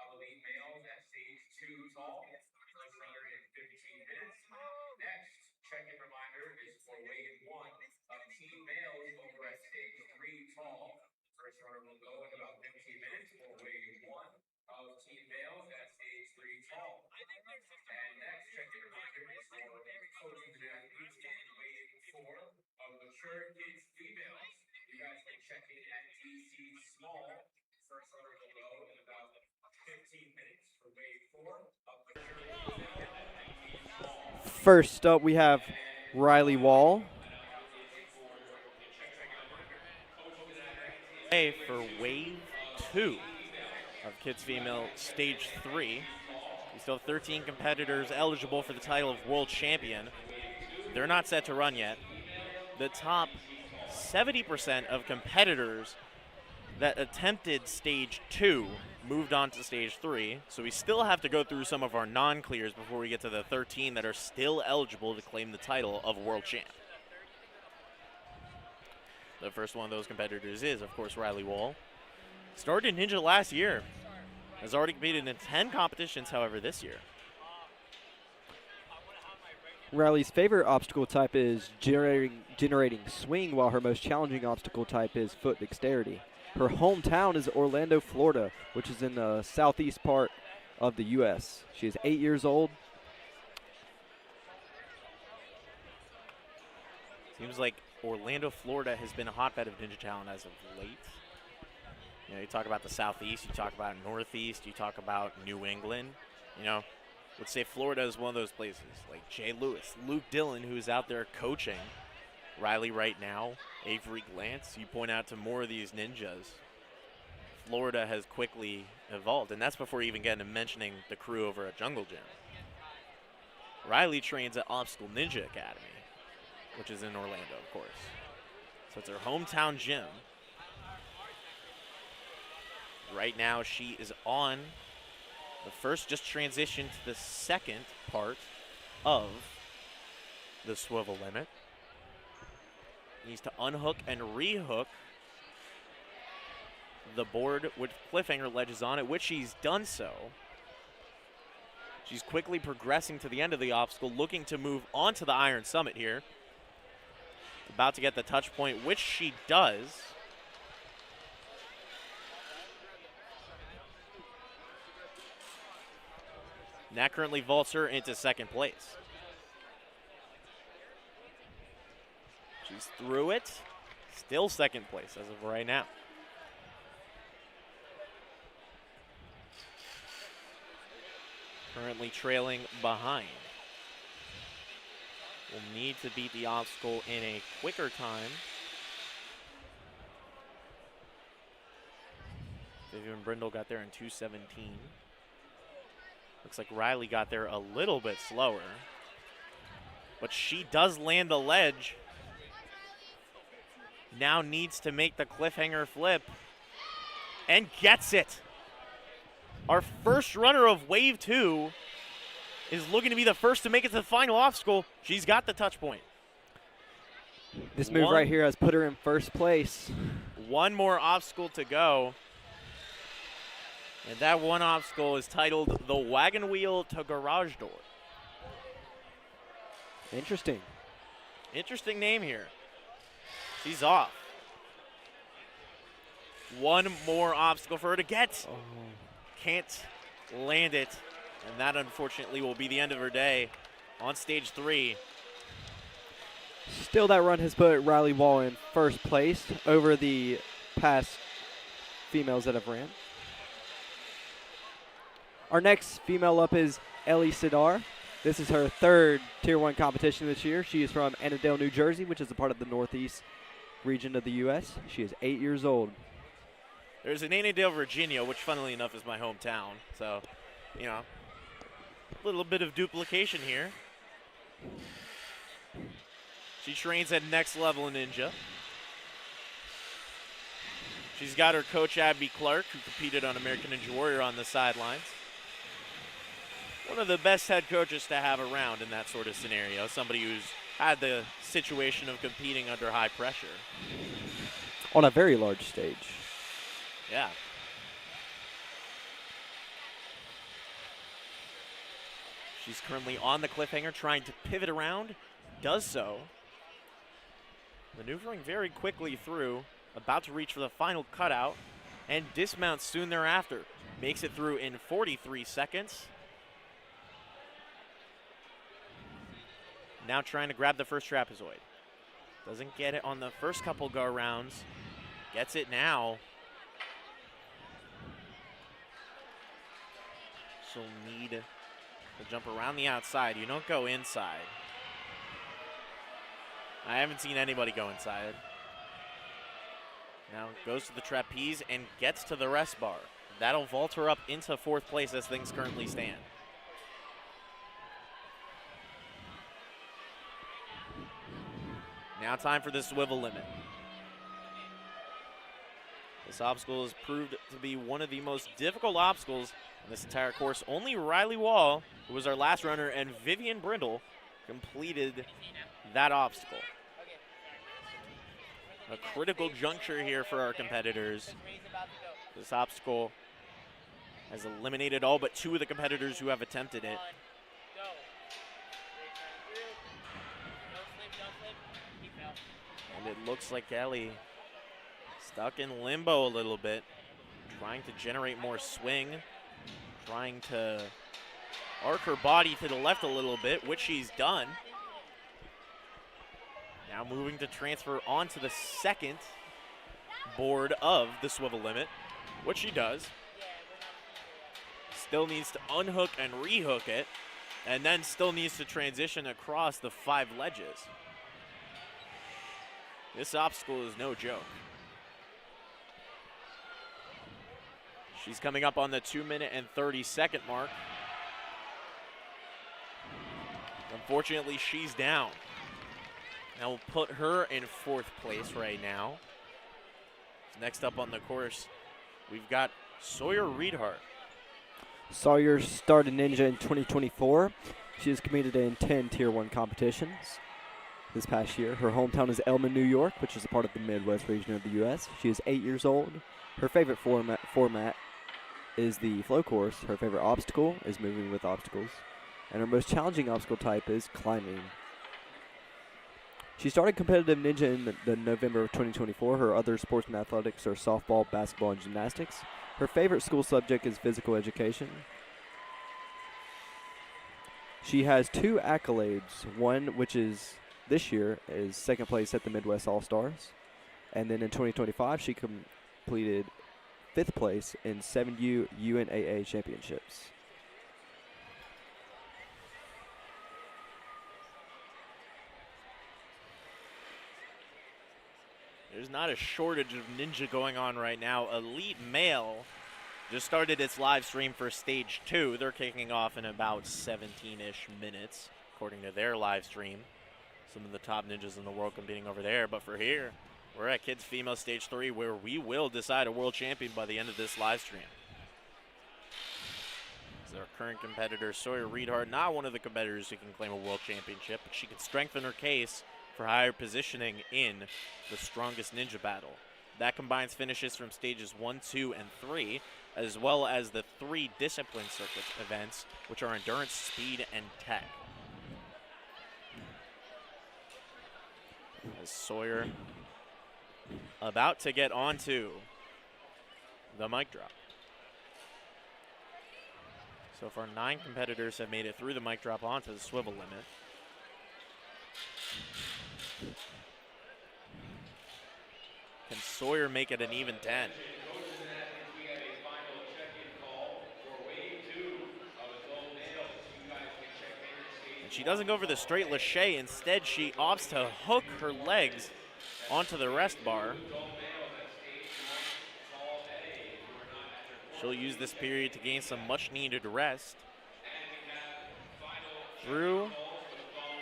of elite males at stage 2 tall. First runner in 15 minutes. Next, check-in reminder is for wave 1 of team males over at stage 3 tall. First runner will go in about 15 minutes for wave 1 of team males at stage 3 tall. And next check-in reminder is for coaches and athletes in wave 4 of mature kids females. You guys can check in at DC Small. First runner will go in about 15 minutes for wave 4 of mature kids females at DC Small. First up, we have Riley Wall. For wave 2 of kids female stage 3. We still have 13 competitors eligible for the title of world champion. They're not set to run yet. The top 70% of competitors that attempted stage 2 moved on to stage 3. So we still have to go through some of our non-clears before we get to the 13 that are still eligible to claim the title of world champ. The first one of those competitors is, of course, Riley Wall. Started Ninja last year. Has already competed in 10 competitions, however, this year. Riley's favorite obstacle type is generating swing, while her most challenging obstacle type is foot dexterity. Her hometown is Orlando, Florida, which is in the southeast part of the U.S. She is 8 years old. Seems like Orlando, Florida has been a hotbed of Ninja talent as of late. You know, you talk about the Southeast, you talk about Northeast, you talk about New England. You know, let's say Florida is one of those places, like Jay Lewis, Luke Dillon, who's out there coaching Riley right now, Avery Glantz. You point out to more of these ninjas. Florida has quickly evolved, and that's before even getting to mentioning the crew over at Jungle Gym. Riley trains at Obstacle Ninja Academy, which is in Orlando, of course. So it's her hometown gym. Right now, she is on the first, just transitioned to the second part of the swivel limit. Needs to unhook and rehook the board with cliffhanger ledges on it, which she's done so. She's quickly progressing to the end of the obstacle, looking to move onto the Iron Summit here. About to get the touch point, which she does. And that currently vaults her into second place. She's through it. Still second place as of right now. Currently trailing behind. Will need to beat the obstacle in a quicker time. Vivian Brindle got there in 2:17. Looks like Riley got there a little bit slower. But she does land the ledge. Now needs to make the cliffhanger flip. And gets it. Our first runner of Wave 2 is looking to be the first to make it to the final obstacle. She's got the touch point. This move right here has put her in first place. One more obstacle to go. And that one obstacle is titled the Wagon Wheel to Garage Door. Interesting. Interesting name here. She's off. One more obstacle for her to get. Oh. Can't land it. And that, unfortunately, will be the end of her day on stage 3. Still, that run has put Riley Wall in first place over the past females that have ran. Our next female up is Ellie Sidar. This is her third Tier 1 competition this year. She is from Annandale, New Jersey, which is a part of the Northeast region of the U.S. She is 8 years old. There's an Annandale, Virginia, which, funnily enough, is my hometown. So, you know, a little bit of duplication here. She trains at Next Level Ninja. She's got her coach, Abby Clark, who competed on American Ninja Warrior, on the sidelines. one of the best head coaches to have around in that sort of scenario, somebody who's had the situation of competing under high pressure. On a very large stage. Yeah. She's currently on the cliffhanger, trying to pivot around, does so. Maneuvering very quickly through, about to reach for the final cutout, and dismounts soon thereafter. Makes it through in 43 seconds. Now trying to grab the first trapezoid. Doesn't get it on the first couple go rounds. Gets it now. She'll need to jump around the outside. You don't go inside. I haven't seen anybody go inside. Now goes to the trapeze and gets to the rest bar. That'll vault her up into fourth place as things currently stand. Now time for the swivel limit. This obstacle has proved to be one of the most difficult obstacles on this entire course. Only Riley Wall, who was our last runner, and Vivian Brindle completed that obstacle. A critical juncture here for our competitors. This obstacle has eliminated all but 2 of the competitors who have attempted it. And it looks like Ellie stuck in limbo a little bit, trying to generate more swing, trying to arc her body to the left a little bit, which she's done. Now moving to transfer onto the second board of the swivel limit, which she does. Still needs to unhook and rehook it, and then still needs to transition across the 5 ledges. This obstacle is no joke. She's coming up on the 2-minute and 30-second mark. Unfortunately, she's down. Now we'll put her in 4th place right now. Next up on the course, we've got Sawyer Reedhart. Sawyer started Ninja in 2024. She has competed in 10 Tier 1 competitions this past year. Her hometown is Elman, New York, which is a part of the Midwest region of the U.S. She is 8 years old. Her favorite format is the flow course. Her favorite obstacle is moving with obstacles. And her most challenging obstacle type is climbing. She started competitive Ninja in the November of 2024. Her other sports and athletics are softball, basketball, and gymnastics. Her favorite school subject is physical education. She has 2 accolades. One, which is this year, is 2nd place at the Midwest All-Stars. And then in 2025, she completed 5th place in 7U UNAA championships. There's not a shortage of Ninja going on right now. Elite Male just started its live stream for stage 2. They're kicking off in about 17-ish minutes, according to their live stream. Some of the top ninjas in the world competing over there. But for here, we're at Kids Female Stage 3, where we will decide a world champion by the end of this live stream. As our current competitor, Sawyer Reedhart, not one of the competitors who can claim a world championship, but she can strengthen her case for higher positioning in the strongest ninja battle. That combines finishes from stages 1, 2, and 3, as well as the 3 discipline circuit events, which are endurance, speed, and tech. As Sawyer about to get onto the mic drop. So far, 9 competitors have made it through the mic drop onto the swivel limit. Can Sawyer make it an even 10? And she doesn't go for the straight lache. Instead, she opts to hook her legs onto the rest bar. She'll use this period to gain some much-needed rest. Through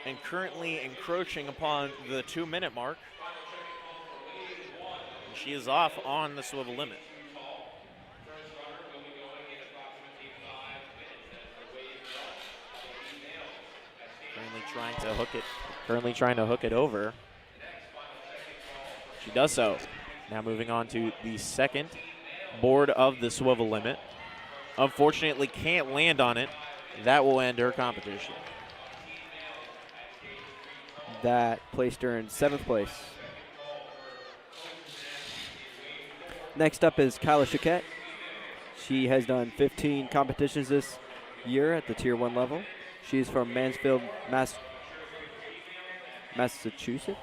and currently encroaching upon the 2-minute mark. And she is off on the swivel limit. trying to hook it. Currently trying to hook it over. She does so. Now moving on to the second board of the swivel limit. Unfortunately, can't land on it. That will end her competition. That placed her in 7th place. Next up is Kyla Chiquette. She has done 15 competitions this year at the Tier 1 level. She's from Mansfield, Massachusetts.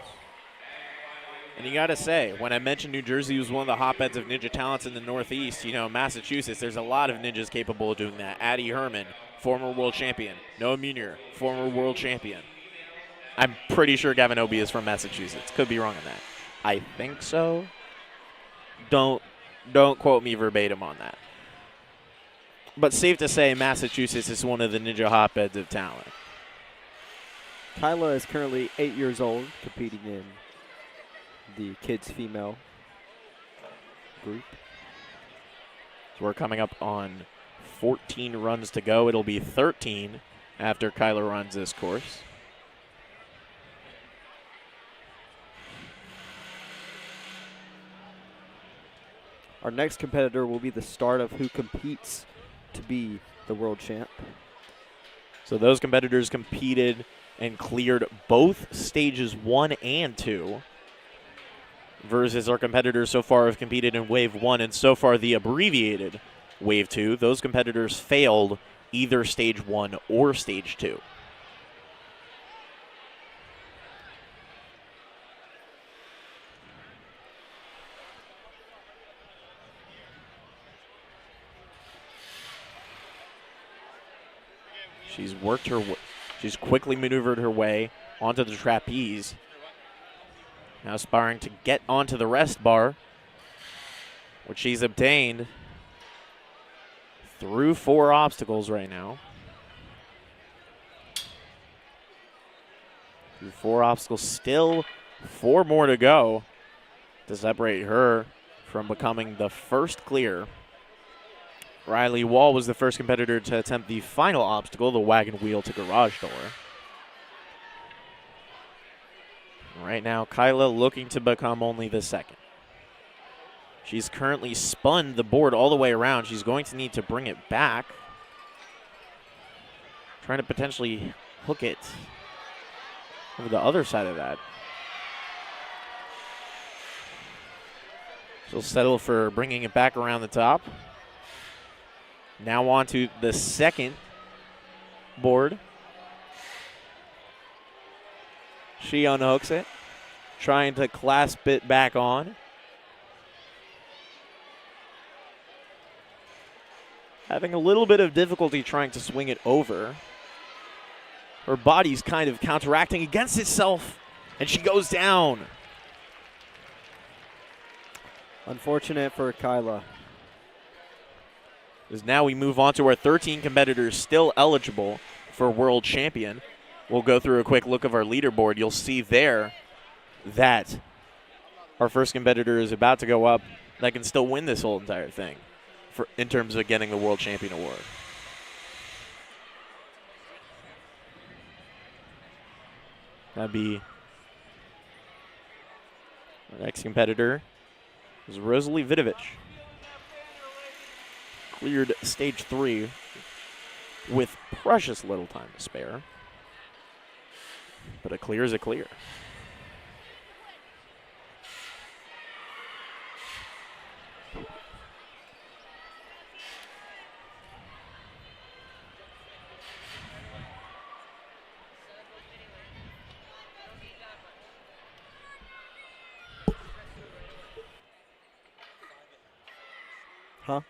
And you got to say, when I mentioned New Jersey was one of the hotbeds of ninja talents in the Northeast, you know, Massachusetts, there's a lot of ninjas capable of doing that. Addie Herman, former world champion. Noah Munier, former world champion. I'm pretty sure Gavin Obie is from Massachusetts. Could be wrong on that. I think so. Don't quote me verbatim on that. But safe to say, Massachusetts is one of the ninja hotbeds of talent. Kyla is currently 8 years old, competing in the kids female group. So we're coming up on 14 runs to go. It'll be 13 after Kyla runs this course. Our next competitor will be the start of who competes to be the world champ. So those competitors competed and cleared both stages 1 and 2. Versus our competitors so far have competed in Wave 1 and so far the abbreviated Wave 2. Those competitors failed either Stage 1 or Stage 2. She's quickly maneuvered her way onto the trapeze. Now aspiring to get onto the rest bar, which she's obtained through 4 obstacles right now. Through 4 obstacles, still 4 more to go to separate her from becoming the first clear. Riley Wall was the first competitor to attempt the final obstacle, the wagon wheel to garage door. Right now, Kyla looking to become only the second. She's currently spun the board all the way around. She's going to need to bring it back. Trying to potentially hook it over the other side of that. She'll settle for bringing it back around the top. Now on to the second board. She unhooks it, trying to clasp it back on. Having a little bit of difficulty trying to swing it over. Her body's kind of counteracting against itself, and she goes down. Unfortunate for Kyla. As now we move on to our 13 competitors still eligible for World Champion. We'll go through a quick look of our leaderboard. You'll see there that our first competitor is about to go up that can still win this whole entire thing in terms of getting the World Champion Award. That'd be our next competitor is Rosalie Vidovich. Cleared stage 3 with precious little time to spare. But a clear is a clear. Huh?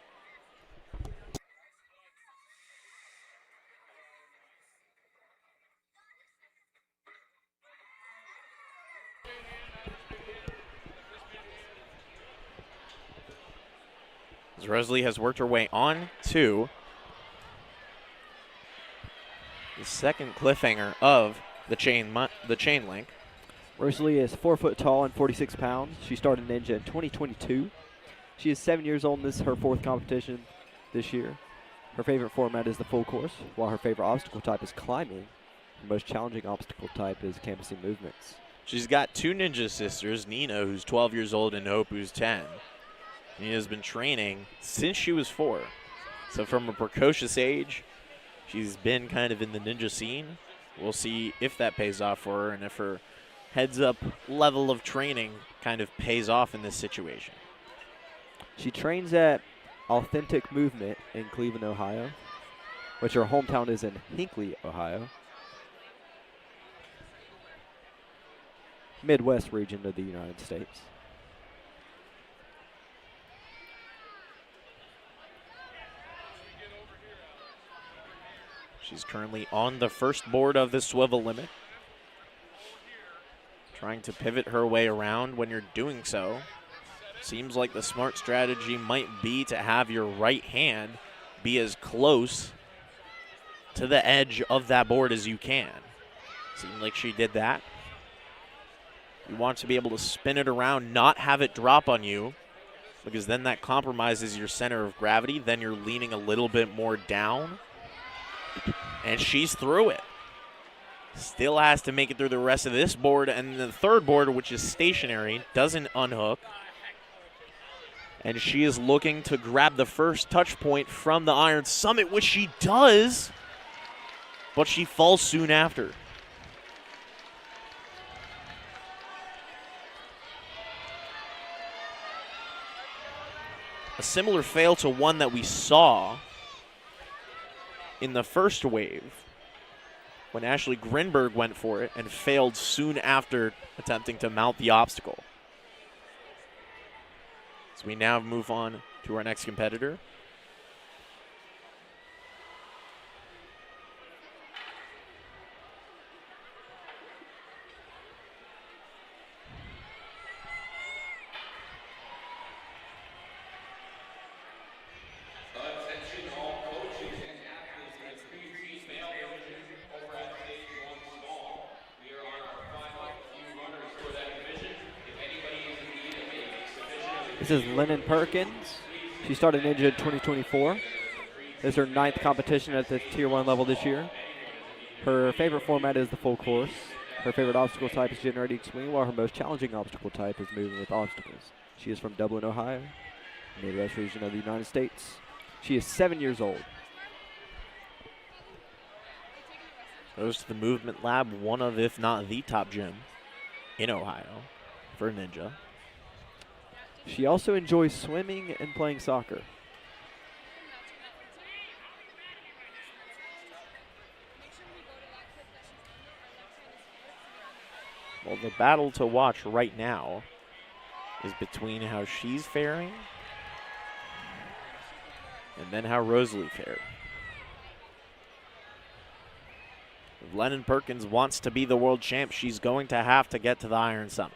As Rosalie has worked her way on to the second cliffhanger of the chain link. Rosalie is 4 foot tall and 46 pounds. She started Ninja in 2022. She is 7 years old and this is her 4th competition this year. Her favorite format is the full course, while her favorite obstacle type is climbing. Her most challenging obstacle type is canvassing movements. She's got two ninja sisters, Nina, who's 12 years old, and Hope, who's 10. Nina's been training since she was 4. So from a precocious age, she's been kind of in the ninja scene. We'll see if that pays off for her and if her heads-up level of training kind of pays off in this situation. She trains at Authentic Movement in Cleveland, Ohio, which her hometown is in Hinckley, Ohio. Midwest region of the United States. She's currently on the first board of the swivel limit. Trying to pivot her way around. When you're doing so, seems like the smart strategy might be to have your right hand be as close to the edge of that board as you can. Seemed like she did that. You want to be able to spin it around, not have it drop on you, because then that compromises your center of gravity. Then you're leaning a little bit more down. And she's through it. Still has to make it through the rest of this board, and the third board, which is stationary, doesn't unhook. And she is looking to grab the first touch point from the Iron Summit, which she does, but she falls soon after. A similar fail to one that we saw in the first wave when Ashley Grinberg went for it and failed soon after attempting to mount the obstacle. So we now move on to our next competitor. Attention all coaches and athletes in the pre-treat male division over at stage 1 small. We are on our final few runners for that division. If anybody is in need of a sufficient... This is Lennon Perkins. She started Ninja in 2024. This is her 9th competition at the Tier 1 level this year. Her favorite format is the full course. Her favorite obstacle type is generating swing, while her most challenging obstacle type is moving with obstacles. She is from Dublin, Ohio, Midwest region of the United States. She is 7 years old. Goes to the Movement Lab, one of, if not the top gym in Ohio for Ninja. She also enjoys swimming and playing soccer. Well, the battle to watch right now is between how she's faring and then how Rosalie fared. If Lennon Perkins wants to be the world champ, she's going to have to get to the Iron Summit.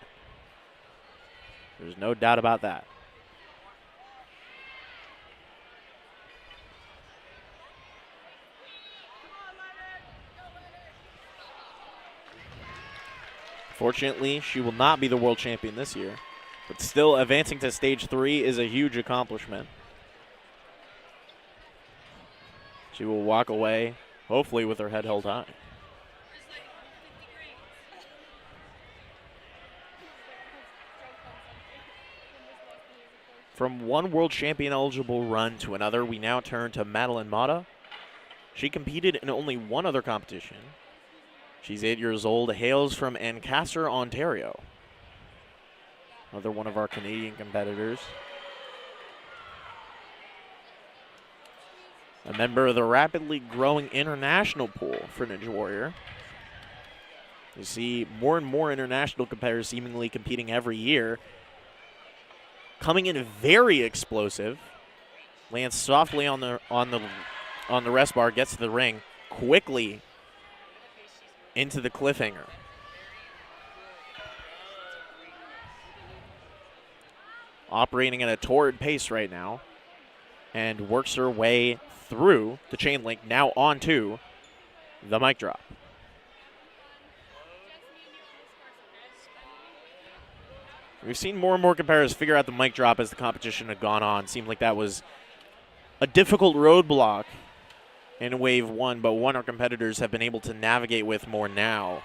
There's no doubt about that. Fortunately, she will not be the world champion this year, but still advancing to stage 3 is a huge accomplishment. She will walk away, hopefully with her head held high. From one world champion eligible run to another, we now turn to Madeline Mata. She competed in only one other competition. She's 8 years old, hails from Ancaster, Ontario. Another one of our Canadian competitors. A member of the rapidly growing international pool for Ninja Warrior. You see more and more international competitors seemingly competing every year. Coming in very explosive. Lands softly on the rest bar, gets to the ring quickly into the cliffhanger. Operating at a torrid pace right now, and works her way through the chain link, now onto the mic drop. We've seen more and more competitors figure out the mic drop as the competition had gone on. Seemed like that was a difficult roadblock in wave one, but one our competitors have been able to navigate with more now.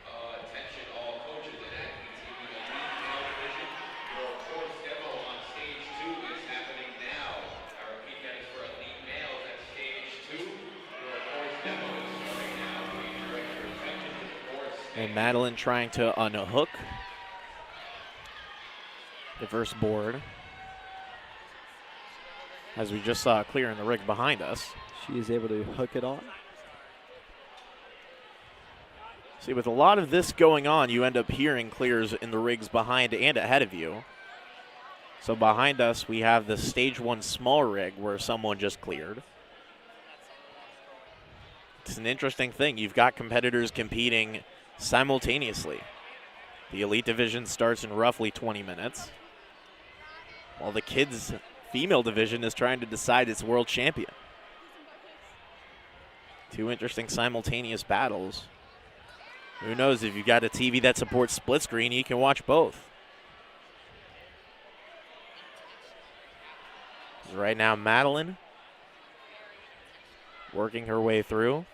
Attention all coaches and athletes in the elite male division. Your course demo on stage 2 is happening now. I repeat, that is for elite males at stage 2. Your course demo is starting now. Please direct your attention to the course. And Madeline trying to unhook the first board, as we just saw clear in the rig behind us. She is able to hook it on. See, with a lot of this going on, you end up hearing clears in the rigs behind and ahead of you. So behind us, we have the stage 1 small rig where someone just cleared. It's an interesting thing. You've got competitors competing simultaneously. The elite division starts in roughly 20 minutes, while the kids' female division is trying to decide its world champion. Two interesting simultaneous battles. Who knows, if you've got a TV that supports split screen, you can watch both. Right now, Madeline working her way through.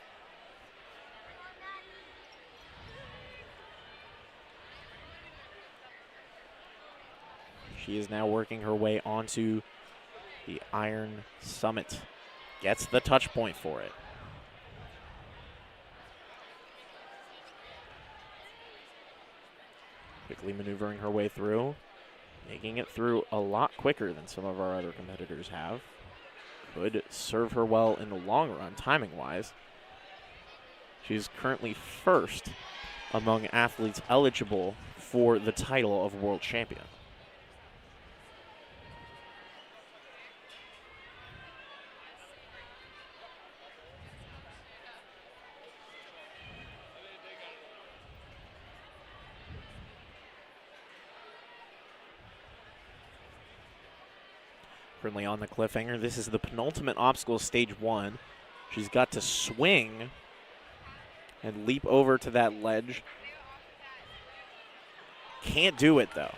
She is now working her way onto the Iron Summit. Gets the touch point for it. Quickly maneuvering her way through, making it through a lot quicker than some of our other competitors have. Could serve her well in the long run, timing-wise. She's currently first among athletes eligible for the title of world champion. Currently on the cliffhanger. This is the penultimate obstacle, stage 1. She's got to swing and leap over to that ledge. Can't do it, though.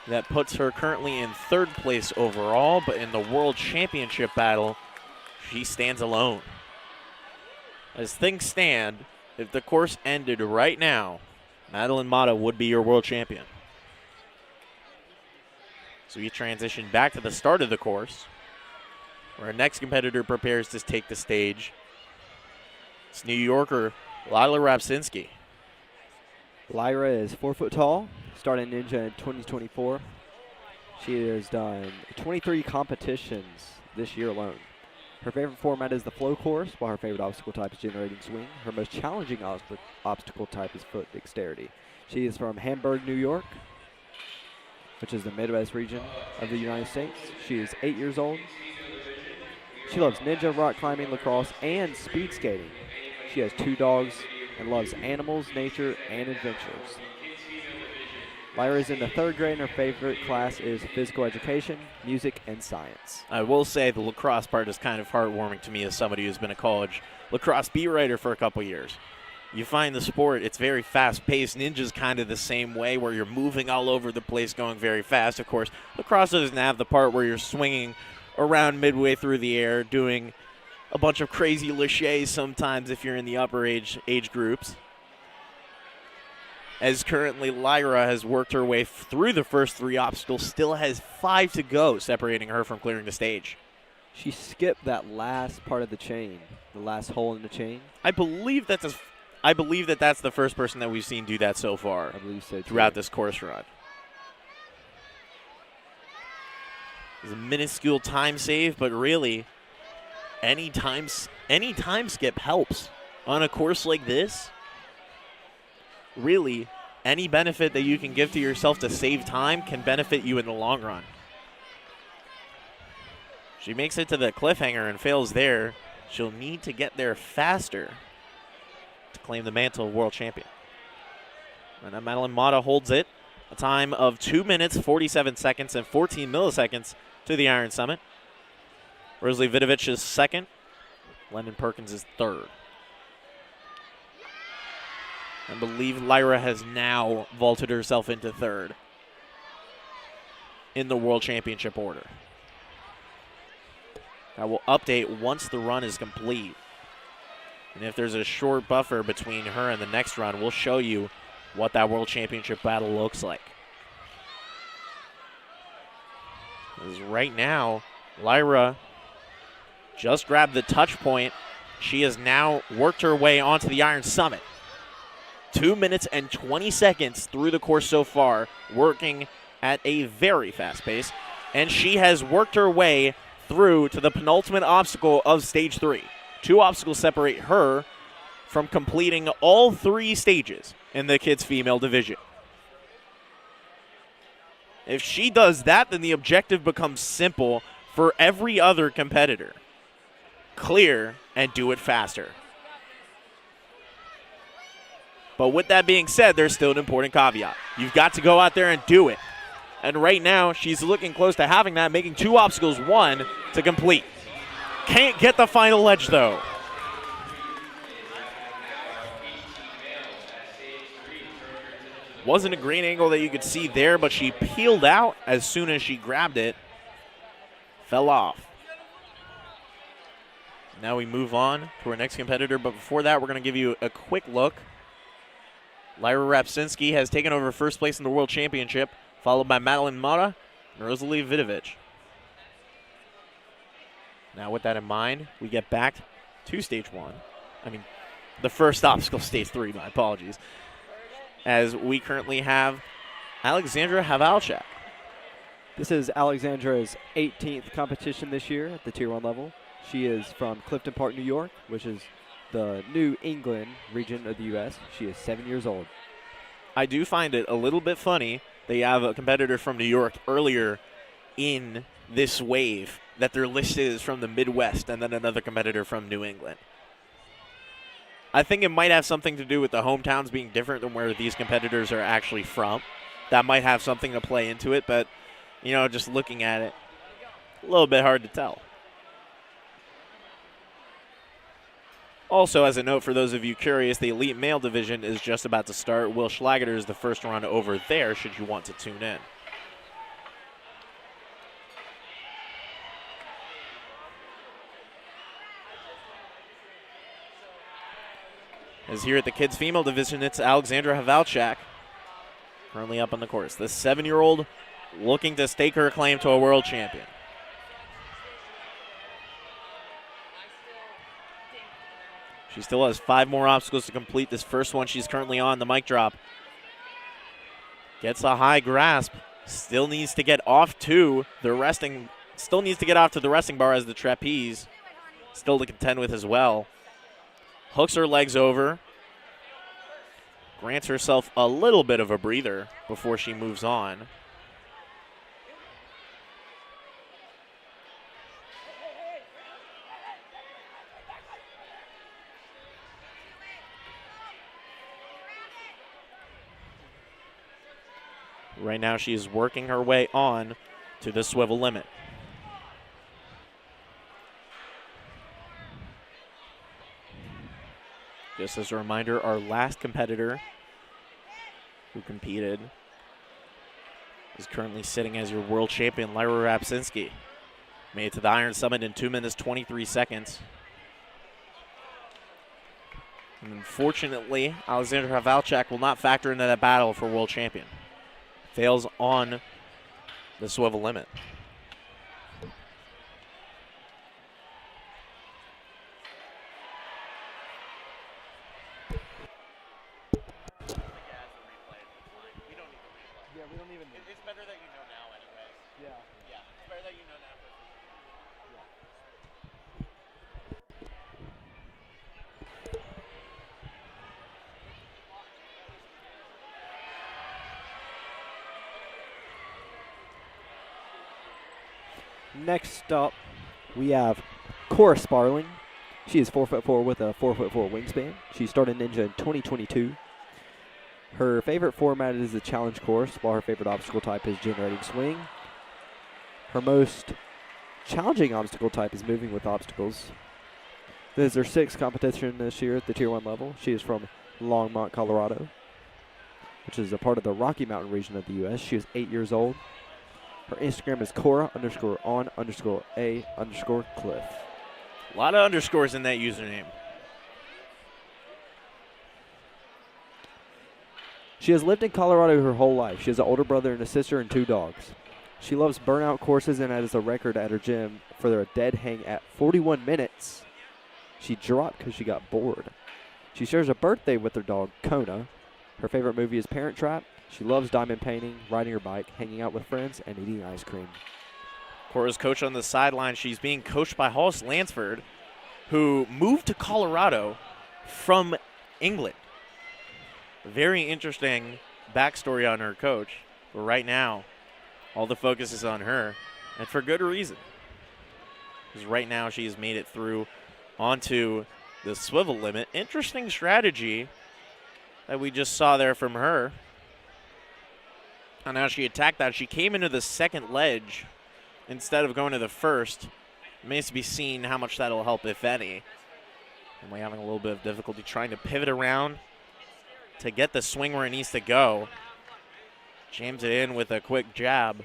That puts her currently in 3rd place overall, but in the World Championship battle, she stands alone. As things stand, if the course ended right now, Madeline Mata would be your world champion. So we transition back to the start of the course, where our next competitor prepares to take the stage. It's New Yorker Lila Rapsinski. Lyra is 4 foot tall, starting Ninja in 2024. She has done 23 competitions this year alone. Her favorite format is the flow course, while her favorite obstacle type is generating swing. Her most challenging obstacle type is foot dexterity. She is from Hamburg, New York, which is the Midwest region of the United States. She is 8 years old. She loves ninja, rock climbing, lacrosse, and speed skating. She has 2 dogs and loves animals, nature, and adventures. Lyra is in the 3rd grade, and her favorite class is physical education, music, and science. I will say the lacrosse part is kind of heartwarming to me as somebody who's been a college lacrosse beat writer for a couple years. You find the sport, it's very fast-paced. Ninja's kind of the same way, where you're moving all over the place, going very fast. Of course, lacrosse doesn't have the part where you're swinging around midway through the air, doing a bunch of crazy laches sometimes if you're in the upper age groups. As currently Lyra has worked her way through the first 3 obstacles, still has 5 to go, separating her from clearing the stage. She skipped that last part of the chain, the last hole in the chain. I believe that's the first person that we've seen do that so far. I believe so, too. Throughout this course run. It's a minuscule time save, but really, any time skip helps. On a course like this, really, any benefit that you can give to yourself to save time can benefit you in the long run. She makes it to the cliffhanger and fails there. She'll need to get there faster to claim the mantle of world champion. And now Madeline Mata holds it. A time of 2 minutes, 47 seconds, and 14 milliseconds to the Iron Summit. Rosalie Vidovich is 2nd. Lennon Perkins is 3rd. I believe Lyra has now vaulted herself into 3rd. in the World Championship order. That will update once the run is complete. And if there's a short buffer between her and the next run, we'll show you what that World Championship battle looks like. Because right now, Lyra just grabbed the touch point. She has now worked her way onto the Iron Summit. 2 minutes and 20 seconds through the course so far, working at a very fast pace. And she has worked her way through to the penultimate obstacle of stage 3. 2 obstacles separate her from completing all 3 stages in the kids' female division. If she does that, then the objective becomes simple for every other competitor. Clear and do it faster. But with that being said, there's still an important caveat. You've got to go out there and do it. And right now, she's looking close to having that, making 2 obstacles, 1 to complete. Can't get the final edge, though. Wasn't a great angle that you could see there, but she peeled out as soon as she grabbed it. Fell off. Now we move on to our next competitor, but before that, we're going to give you a quick look. Lyra Rapsinski has taken over first place in the World Championship, followed by Madeline Mara and Rosalie Vidovic. Now with that in mind, we get back to stage 1. I mean, the first obstacle, stage 3, my apologies. As we currently have Alexandra Havalchak. This is Alexandra's 18th competition this year at the Tier 1 level. She is from Clifton Park, New York, which is the New England region of the U.S. She is 7 years old. I do find it a little bit funny that you have a competitor from New York earlier in this wave that their list is from the Midwest and then another competitor from New England. I think it might have something to do with the hometowns being different than where these competitors are actually from. That might have something to play into it, but, you know, just looking at it, a little bit hard to tell. Also, as a note for those of you curious, the Elite Male Division is just about to start. Will Schlageter is the first run over there, should you want to tune in. As here at the Kids Female Division, it's Alexandra Havalchak, currently up on the course. This 7-year-old looking to stake her claim to a world champion. She still has 5 more obstacles to complete. This first one she's currently on, the mic drop. Gets a high grasp. Still needs to get off to the resting. Still needs to get off to the resting bar as the trapeze. Still to contend with as well. Hooks her legs over. Grants herself a little bit of a breather before she moves on. Right now she is working her way on to the swivel limit. Just as a reminder, our last competitor who competed is currently sitting as your world champion, Lyra Rapsinski. Made it to the Iron Summit in 2 minutes, 23 seconds. And unfortunately, Alexandra Havalchak will not factor into that battle for world champion. Fails on the swivel limit. Yeah, we don't even. It's better that you know now anyways. Yeah. Yeah, it's better that you know now. Next up, we have Cora Sparling. She is 4'4" with a 4'4" wingspan. She started Ninja in 2022. Her favorite format is the challenge course, while her favorite obstacle type is generating swing. Her most challenging obstacle type is moving with obstacles. This is her 6th competition this year at the Tier 1 level. She is from Longmont, Colorado, which is a part of the Rocky Mountain region of the U.S. She is 8 years old. Her Instagram is Cora_on_a_cliff. A lot of underscores in that username. She has lived in Colorado her whole life. She has an older brother and a sister and 2 dogs. She loves burnout courses and has a record at her gym for their dead hang at 41 minutes. She dropped because she got bored. She shares a birthday with her dog, Kona. Her favorite movie is Parent Trap. She loves diamond painting, riding her bike, hanging out with friends, and eating ice cream. Cora's coach on the sideline. She's being coached by Hollis Lansford, who moved to Colorado from England. Very interesting backstory on her coach. But right now, all the focus is on her, and for good reason. Because right now she has made it through onto the swivel limit. Interesting strategy that we just saw there from her. And now she attacked that. She came into the second ledge instead of going to the first. It remains to be seen how much that'll help, if any. And we're having a little bit of difficulty trying to pivot around to get the swing where it needs to go. Jams it in with a quick jab.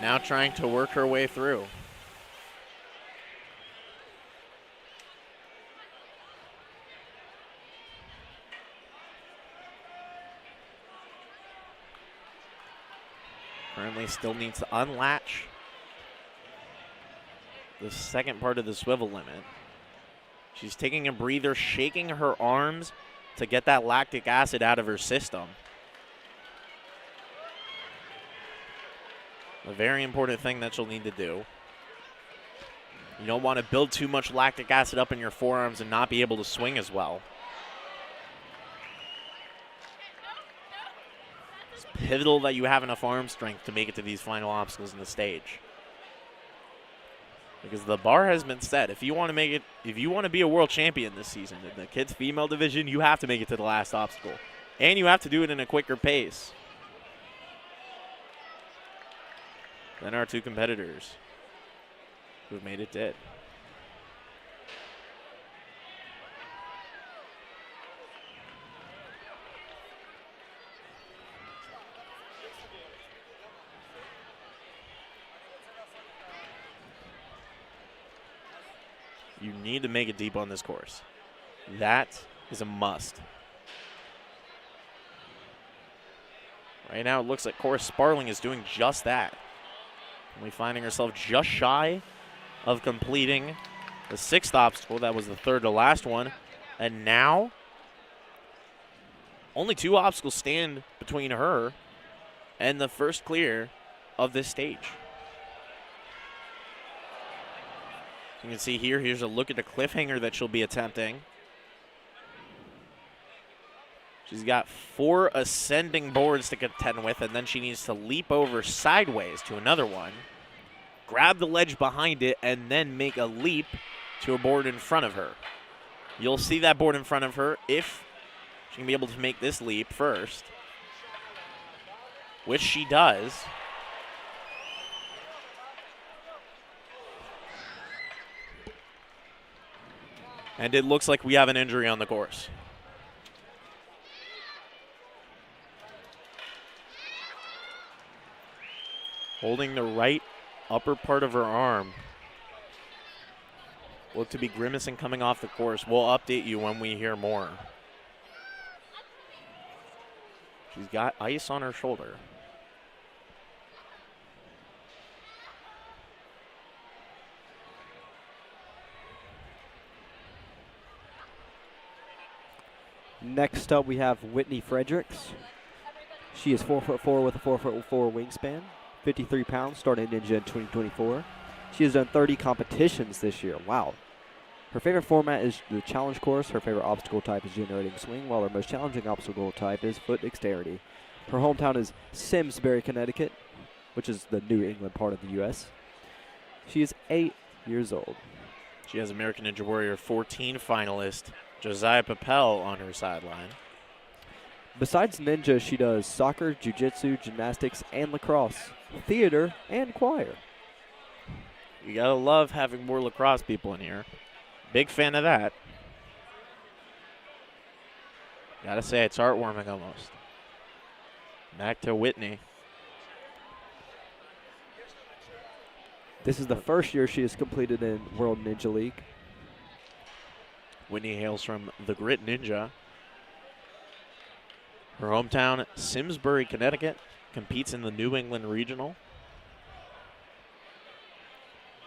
Now trying to work her way through. Currently still needs to unlatch the second part of the swivel limit. She's taking a breather, shaking her arms to get that lactic acid out of her system. A very important thing that she'll need to do. You don't want to build too much lactic acid up in your forearms and not be able to swing as well. It's pivotal that you have enough arm strength to make it to these final obstacles in the stage. Because the bar has been set. If you want to make it, if you want to be a world champion this season in the kids female division, you have to make it to the last obstacle. And you have to do it in a quicker pace than our 2 competitors who've made it did. You need to make it deep on this course. That is a must. Right now, it looks like Cora Sparling is doing just that. Only finding herself just shy of completing the 6th obstacle. That was the 3rd to last one. And now, only 2 obstacles stand between her and the first clear of this stage. You can see here, here's a look at the cliffhanger that she'll be attempting. She's got 4 ascending boards to contend with, and then she needs to leap over sideways to another one, grab the ledge behind it, and then make a leap to a board in front of her. You'll see that board in front of her if she can be able to make this leap first, which she does. And it looks like we have an injury on the course. Holding the right upper part of her arm. Look to be grimacing coming off the course. We'll update you when we hear more. She's got ice on her shoulder. Next up, we have Whitney Fredericks. She is 4'4" with a 4'4" wingspan, 53 pounds, starting Ninja in 2024. She has done 30 competitions this year. Wow. Her favorite format is the challenge course. Her favorite obstacle type is generating swing, while her most challenging obstacle type is foot dexterity. Her hometown is Simsbury, Connecticut, which is the New England part of the U.S. She is 8 years old. She has American Ninja Warrior 14 finalist Josiah Papel on her sideline. Besides ninja, she does soccer, jiu-jitsu, gymnastics, and lacrosse, theater, and choir. You gotta love having more lacrosse people in here. Big fan of that. Gotta say, it's heartwarming almost. Back to Whitney. This is the first year she has completed in World Ninja League. Whitney hails from the Grit Ninja. Her hometown, Simsbury, Connecticut, competes in the New England Regional.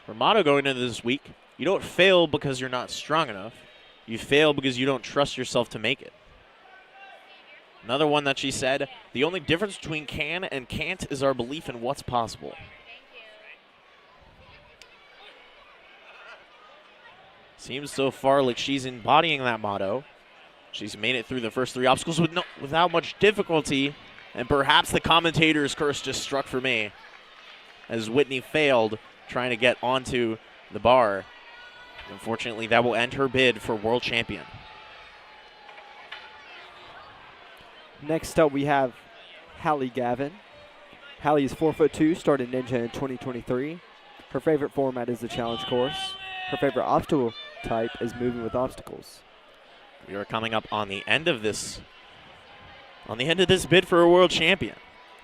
Her motto going into this week, you don't fail because you're not strong enough. You fail because you don't trust yourself to make it. Another one that she said, the only difference between can and can't is our belief in what's possible. Seems so far like she's embodying that motto. She's made it through the first 3 obstacles without much difficulty, and perhaps the commentator's curse just struck for me as Whitney failed trying to get onto the bar. Unfortunately, that will end her bid for world champion. Next up, we have Hallie Gavin. Hallie is 4'2", started Ninja in 2023. Her favorite format is the challenge course. Her favorite obstacle type is moving with obstacles. We are coming up on the end of this bid for a world champion.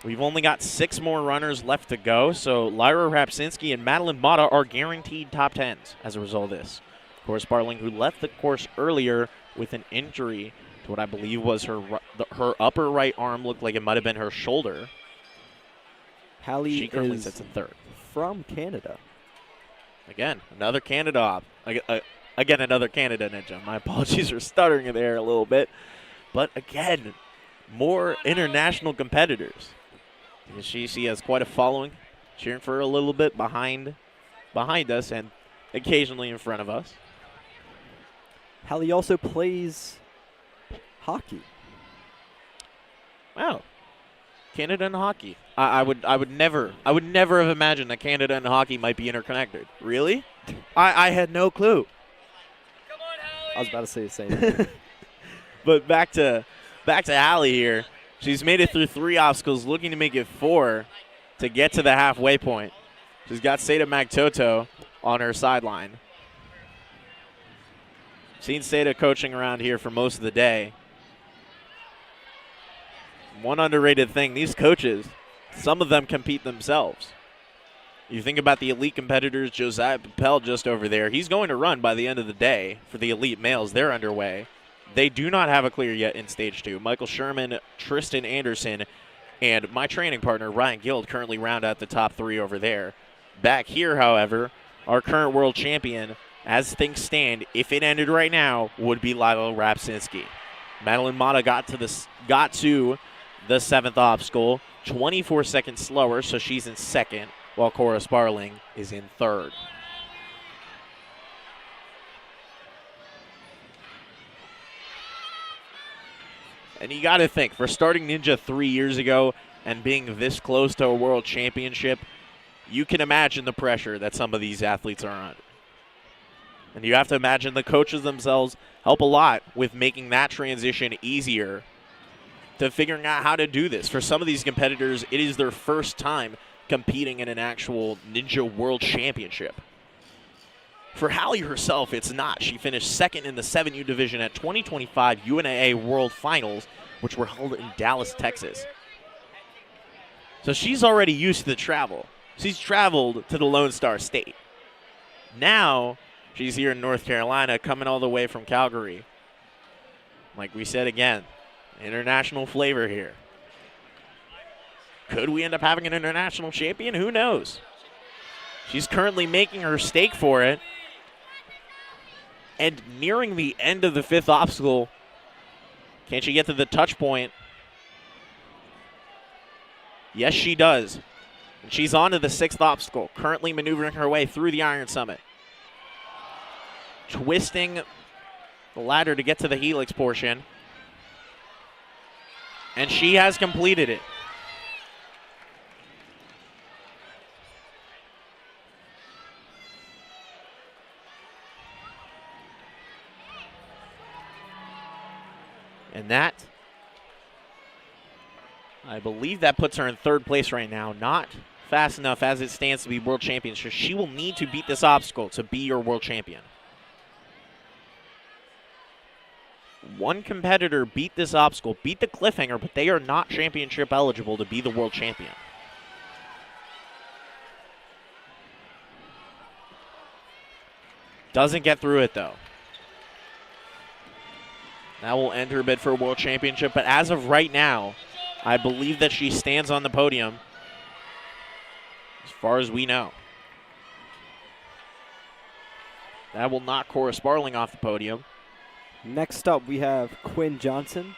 We've only got 6 more runners left to go, so Lyra Rapsinski and Madeline Mata are guaranteed top 10s as a result of this. Of course, Sparling, who left the course earlier with an injury to what I believe was her upper right arm, looked like it might have been her shoulder. Hallie She currently is sits in 3rd. from Canada. Again, another Canada again, another Canada ninja. My apologies for stuttering in there a little bit. But again, more international competitors. She has quite a following, cheering for her a little bit behind us and occasionally in front of us. Hallie also plays hockey. Wow. Canada and hockey. I would never have imagined that Canada and hockey might be interconnected. Really? I had no clue. I was about to say the same thing. But back to Hallie here. She's made it through 3 obstacles, looking to make it 4 to get to the halfway point. She's got Seda Magtoto on her sideline. Seen Seda coaching around here for most of the day. One underrated thing, these coaches, some of them compete themselves. You think about the elite competitors, Josiah Papel just over there. He's going to run by the end of the day for the elite males. They're underway. They do not have a clear yet in Stage 2. Michael Sherman, Tristan Anderson, and my training partner, Ryan Guild, currently round out the top 3 over there. Back here, however, our current world champion, as things stand, if it ended right now, would be Lila Rapsinski. Madeline Mata got to the 7th obstacle, 24 seconds slower, so she's in 2nd, while Cora Sparling is in 3rd. And you got to think, for starting Ninja 3 years ago and being this close to a world championship, you can imagine the pressure that some of these athletes are under. And you have to imagine the coaches themselves help a lot with making that transition easier to figuring out how to do this. For some of these competitors, it is their first time competing in an actual Ninja World Championship. For Hallie herself, it's not. She finished 2nd in the 7U division at 2025 UNAA World Finals, which were held in Dallas, Texas. So she's already used to the travel. She's traveled to the Lone Star State. Now she's here in North Carolina, coming all the way from Calgary. Like we said again, international flavor here. Could we end up having an international champion? Who knows? She's currently making her stake for it. And nearing the end of the 5th obstacle, can she get to the touch point? Yes, she does. And she's on to the 6th obstacle, currently maneuvering her way through the Iron Summit. Twisting the ladder to get to the helix portion. And she has completed it. And that, I believe that puts her in 3rd place right now. Not fast enough as it stands to be world champion. So she will need to beat this obstacle to be your world champion. one competitor beat this obstacle, beat the cliffhanger, but they are not championship eligible to be the world champion. Doesn't get through it, though. That will end her bid for a world championship, but as of right now, I believe that she stands on the podium as far as we know. That will knock Cora Sparling off the podium. Next up, we have Quinn Johnson.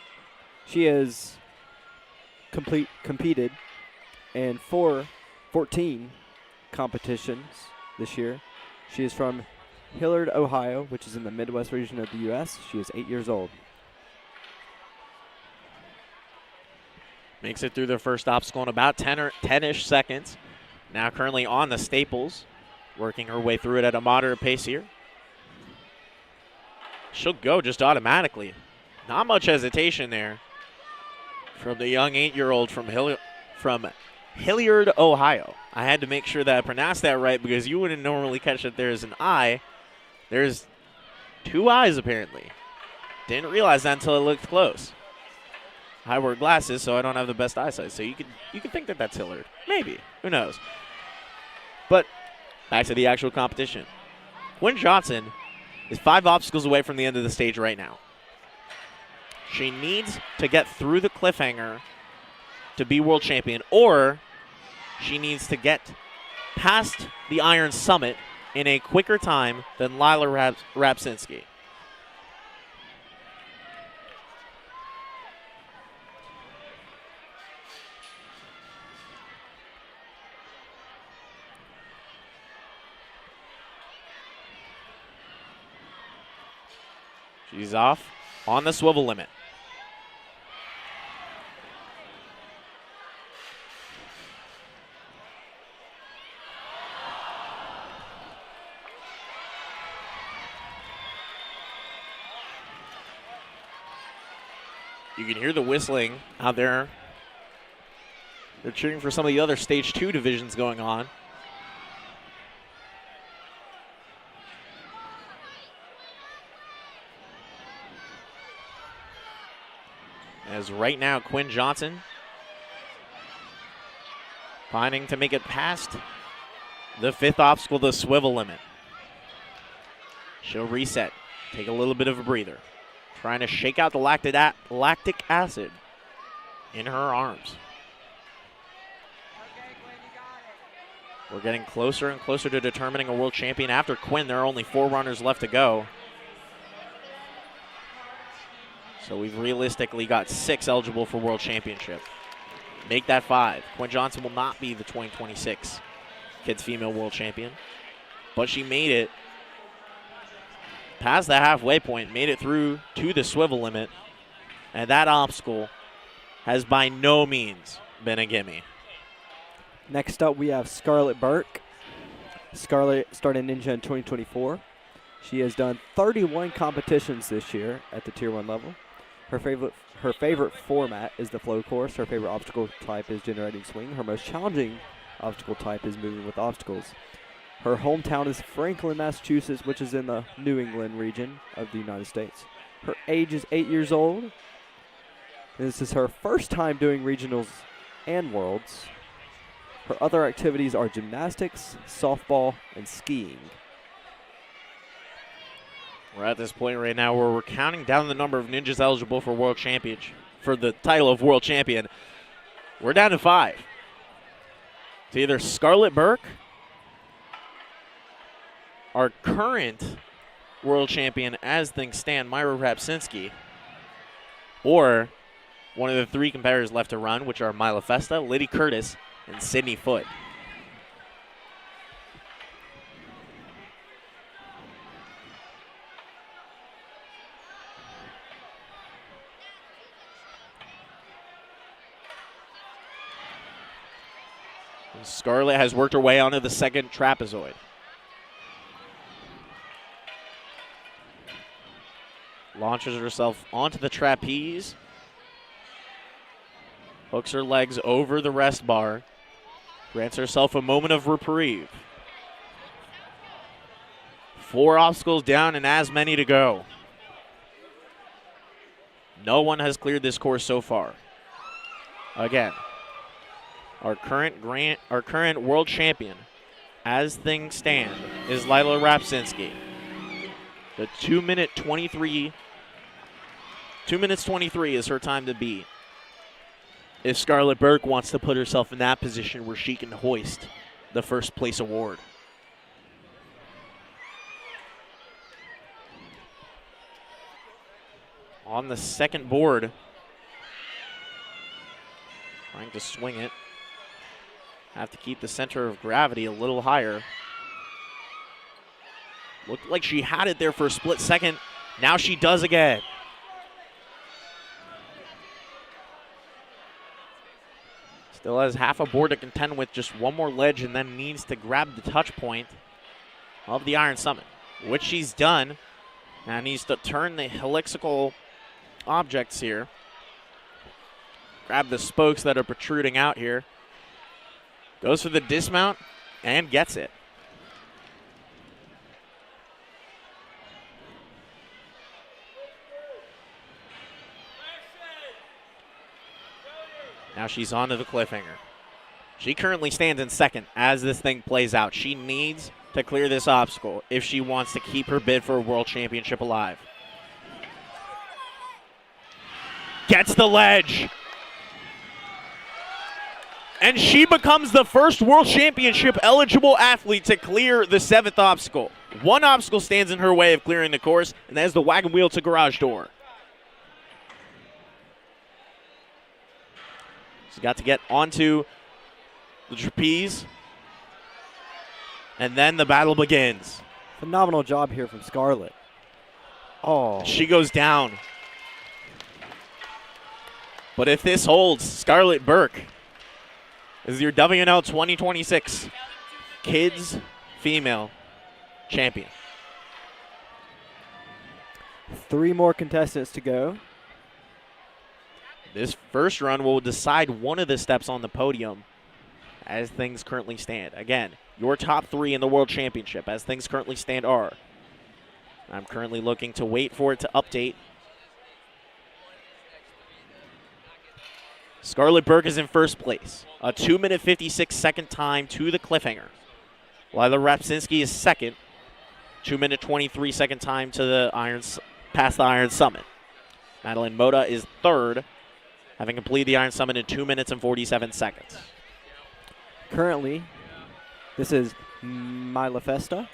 She has competed in 14 competitions this year. She is from Hilliard, Ohio, which is in the Midwest region of the U.S. She is 8 years old. Makes it through the first obstacle in about 10-ish seconds. Now currently on the staples, working her way through it at a moderate pace here. She'll go just automatically. Not much hesitation there from the young 8-year-old from Hilliard, Ohio. I had to make sure that I pronounced that right because you wouldn't normally catch that there's an I. There's 2 eyes apparently. Didn't realize that until I looked close. I wear glasses, so I don't have the best eyesight. So you could think that that's Hilliard. Maybe. Who knows? But back to the actual competition. Quinn Johnson is 5 obstacles away from the end of the stage right now. She needs to get through the cliffhanger to be world champion, or she needs to get past the Iron Summit in a quicker time than Lila Rapsinski. She's off on the swivel limit. You can hear the whistling out there. They're cheering for some of the other Stage 2 divisions going on. As right now, Quinn Johnson finding to make it past the 5th obstacle, the swivel limit. She'll reset, take a little bit of a breather, trying to shake out the lactic acid in her arms. Okay, Quinn, you got it. We're getting closer and closer to determining a world champion. After Quinn, there are only 4 runners left to go. So we've realistically got 6 eligible for world championship. Make that 5. Quinn Johnson will not be the 2026 kids female world champion, but she made it past the halfway point, made it through to the swivel limit, and that obstacle has by no means been a gimme. Next up, we have Scarlett Burke. Scarlett started Ninja in 2024. She has done 31 competitions this year at the Tier 1 level. Her favorite format is the flow course. Her favorite obstacle type is generating swing. Her most challenging obstacle type is moving with obstacles. Her hometown is Franklin, Massachusetts, which is in the New England region of the United States. Her age is 8 years old. This is her first time doing regionals and worlds. Her other activities are gymnastics, softball, and skiing. We're at this point right now where we're counting down the number of ninjas eligible for world championship, for the title of world champion. We're down to 5. It's either Scarlett Burke, our current world champion as things stand, Myra Rapsinski, or one of the 3 competitors left to run, which are Mila Festa, Liddy Curtis, and Sydney Foote. Scarlett has worked her way onto the 2nd trapezoid. Launches herself onto the trapeze. Hooks her legs over the rest bar. Grants herself a moment of reprieve. 4 obstacles down and as many to go. No one has cleared this course so far. Again, our current world champion, as things stand, is Lila Rapsinski. The 2 minutes 23 is her time to beat. If Scarlett Burke wants to put herself in that position where she can hoist the first place award. On the second board, trying to swing it. Have to keep the center of gravity a little higher. Looked like she had it there for a split second. Now she does again. Still has half a board to contend with, just one more ledge, and then needs to grab the touch point of the Iron Summit, which she's done. Now needs to turn the helical objects here. Grab the spokes that are protruding out here. Goes for the dismount and gets it. Now she's on to the cliffhanger. She currently stands in second as this thing plays out. She needs to clear this obstacle if she wants to keep her bid for a world championship alive. Gets the ledge. And she becomes the first world championship eligible athlete to clear the 7th obstacle. One obstacle stands in her way of clearing the course, and that is the wagon wheel to garage door. She's got to get onto the trapeze, and then the battle begins. Phenomenal job here from Scarlett. Oh. She goes down. But if this holds, Scarlett Burke is your WNL 2026 Kids Female Champion. 3 more contestants to go. This first run will decide one of the steps on the podium as things currently stand. Again, your top 3 in the World Championship as things currently stand are. I'm currently looking to wait for it to update. Scarlett Burke is in first place. A 2 minute 56 second time to the cliffhanger. Lila Rapsinski is second. 2 minute 23 second time to the past the Iron Summit. Madeline Moda is third, having completed the Iron Summit in 2 minutes and 47 seconds. Currently, this is Mila Festa,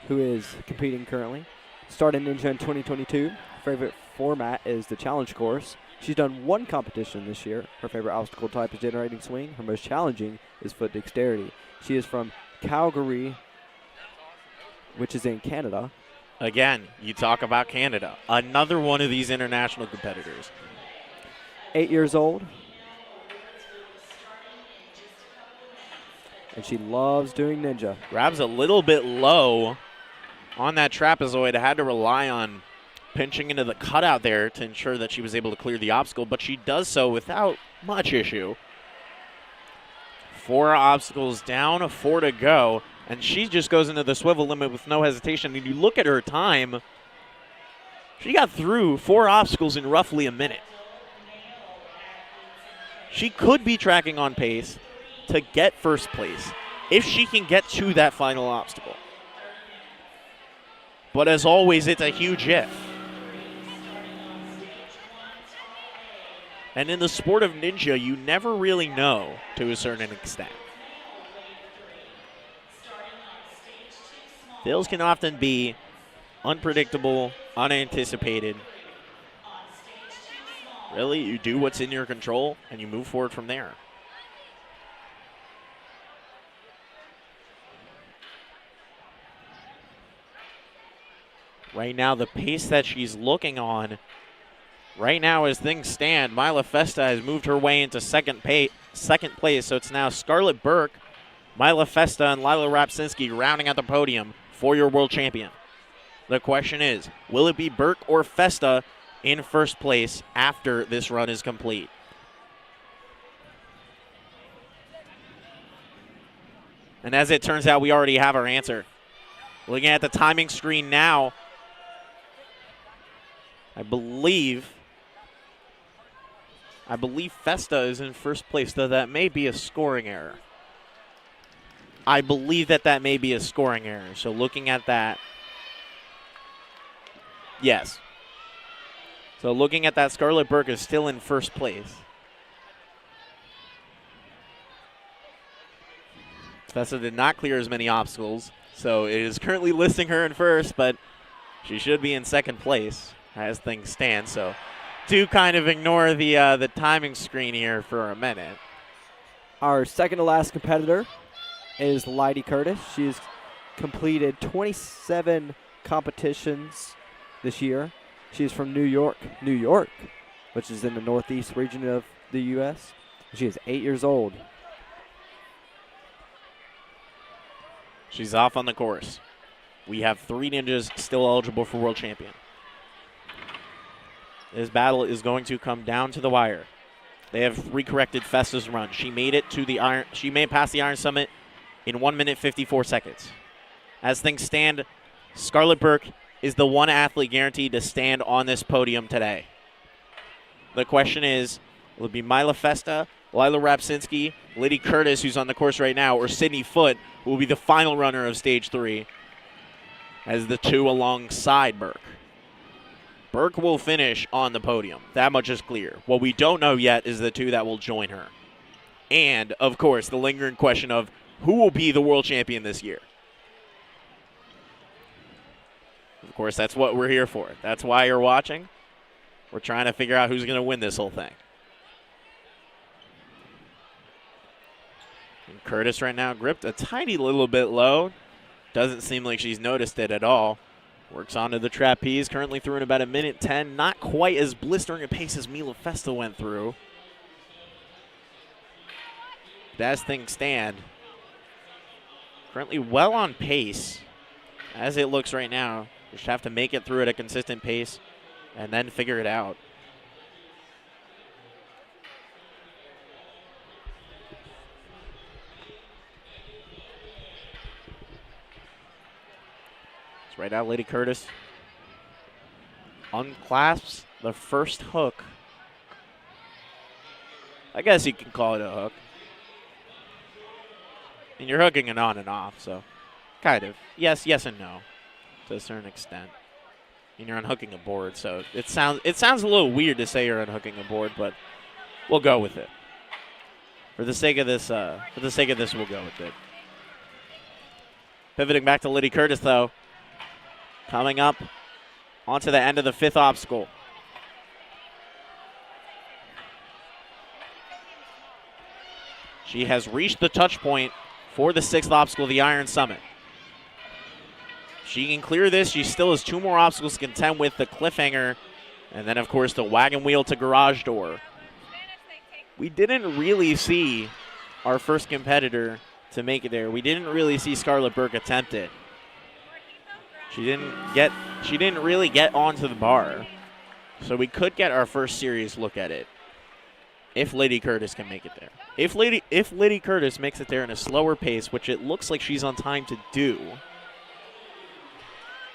who is competing currently. Started Ninja in 2022. Favorite format is the challenge course. She's done 1 competition this year. Her favorite obstacle type is generating swing. Her most challenging is foot dexterity. She is from Calgary, which is in Canada. Again, you talk about Canada. Another one of these international competitors. 8 years old. And she loves doing ninja. Grabs a little bit low on that trapezoid. Had to rely on pinching into the cutout there to ensure that she was able to clear the obstacle, but she does so without much issue. 4 obstacles down, 4 to go, and she just goes into the swivel limit with no hesitation. And you look at her time, she got through 4 obstacles in roughly a minute. She could be tracking on pace to get first place if she can get to that final obstacle. But as always, it's a huge if. And in the sport of ninja, you never really know to a certain extent. Fails can often be unpredictable, unanticipated. Really, you do what's in your control, and you move forward from there. Right now, the pace that she's looking on, right now as things stand, Mila Festa has moved her way into second place, so it's now Scarlett Burke, Mila Festa, and Lila Rapsinski rounding out the podium for your world champion. The question is, will it be Burke or Festa in first place after this run is complete? And as it turns out, we already have our answer. Looking at the timing screen now, I believe I believe Festa is in first place, though that may be a scoring error. I believe that may be a scoring error. So looking at that, yes. So looking at that, Scarlett Burke is still in first place. Festa did not clear as many obstacles, so it is currently listing her in first, but she should be in second place as things stand. So do kind of ignore the timing screen here for a minute. Our second to last competitor is Lydie Curtis. She's completed 27 competitions this year. She's from New York, which is in the northeast region of the U.S. She is 8 years old. She's off on the course. We have 3 ninjas still eligible for world champion. This battle is going to come down to the wire. They have recorrected Festa's run. She made it to the iron. She made past the Iron Summit in 1 minute 54 seconds. As things stand, Scarlett Burke is the one athlete guaranteed to stand on this podium today. The question is, will it be Mila Festa, Lila Rapsinski, Liddy Curtis, who's on the course right now, or Sydney Foote, who will be the final runner of Stage 3, as the two alongside Burke? Burke will finish on the podium. That much is clear. What we don't know yet is the two that will join her. And, of course, the lingering question of who will be the world champion this year. Of course, that's what we're here for. That's why you're watching. We're trying to figure out who's going to win this whole thing. And Curtis right now gripped a tiny little bit low. Doesn't seem like she's noticed it at all. Works onto the trapeze, currently through in about 1:10. Not quite as blistering a pace as Mila Festa went through. But as things stand, currently well on pace as it looks right now. Just have to make it through at a consistent pace and then figure it out. It's right out, Lady Curtis unclasps the first hook. I guess you can call it a hook. And you're hooking it on and off, so kind of. Yes and no. To a certain extent. And you're unhooking a board, so it sounds a little weird to say you're unhooking a board, but we'll go with it. For the sake of this, we'll go with it. Pivoting back to Liddy Curtis, though. Coming up onto the end of the 5th obstacle. She has reached the touch point for the 6th obstacle, the Iron Summit. She can clear this. She still has 2 more obstacles to contend with, the cliffhanger, and then, of course, the wagon wheel to garage door. We didn't really see our first competitor to make it there. We didn't really see Scarlett Burke attempt it. She didn't really get onto the bar. So we could get our first serious look at it if Lady Curtis can make it there. If Lady Curtis makes it there in a slower pace, which it looks like she's on time to do,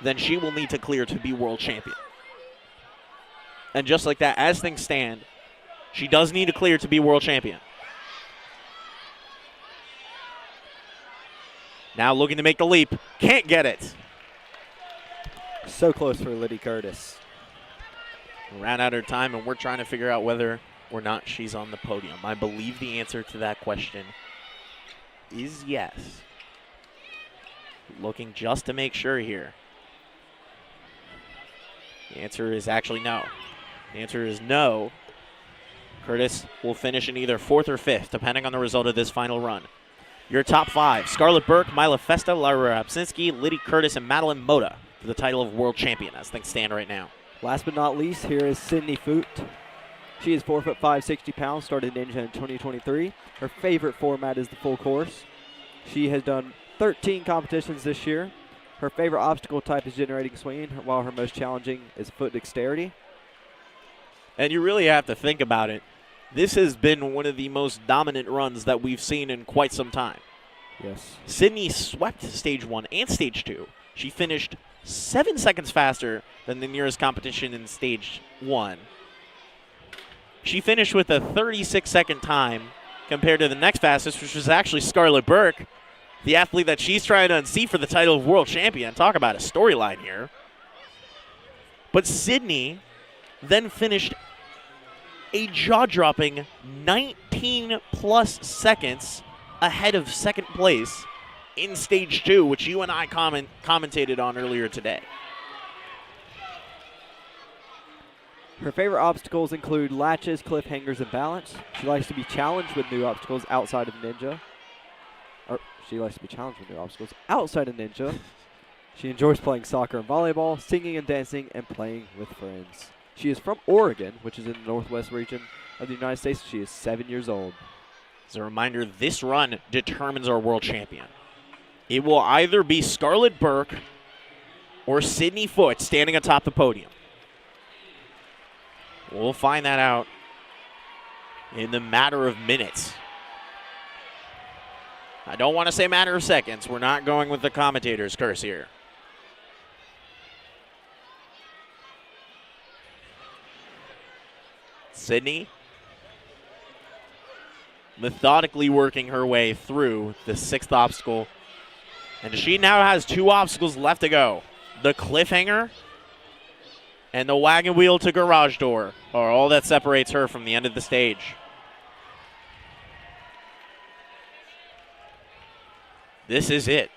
then she will need to clear to be world champion. And just like that, as things stand, she does need to clear to be world champion. Now looking to make the leap. Can't get it. So close for Liddy Curtis. Ran out her time, and we're trying to figure out whether or not she's on the podium. I believe the answer to that question is yes. Looking just to make sure here. The answer is actually no. The answer is no. Curtis will finish in either 4th or 5th, depending on the result of this final run. Your top 5, Scarlett Burke, Mila Festa, Lara Rapsinski, Liddy Curtis, and Madeline Mota for the title of world champion as things stand right now. Last but not least, here is Sydney Foote. She is 4'5", 60 pounds, started Ninja in 2023. Her favorite format is the full course. She has done 13 competitions this year. Her favorite obstacle type is generating swinging, while her most challenging is foot dexterity. And you really have to think about it. This has been one of the most dominant runs that we've seen in quite some time. Yes. Sydney swept Stage 1 and Stage 2. She finished 7 seconds faster than the nearest competition in Stage 1. She finished with a 36-second time compared to the next fastest, which was actually Scarlett Burke, the athlete that she's trying to unseat for the title of world champion. Talk about a storyline here. But Sydney then finished a jaw-dropping 19-plus seconds ahead of second place in Stage 2, which you and I commentated on earlier today. Her favorite obstacles include latches, cliffhangers, and balance. She likes to be challenged with new obstacles outside of Ninja. She likes to be challenged with new obstacles outside of Ninja. She enjoys playing soccer and volleyball, singing and dancing, and playing with friends. She is from Oregon, which is in the northwest region of the United States. She is 7 years old. As a reminder, this run determines our world champion. It will either be Scarlett Burke or Sydney Foote standing atop the podium. We'll find that out in the matter of minutes. I don't want to say matter of seconds. We're not going with the commentator's curse here. Sydney methodically working her way through the sixth obstacle. And she now has 2 obstacles left to go. The cliffhanger and the wagon wheel to garage door are all that separates her from the end of the stage. This is it.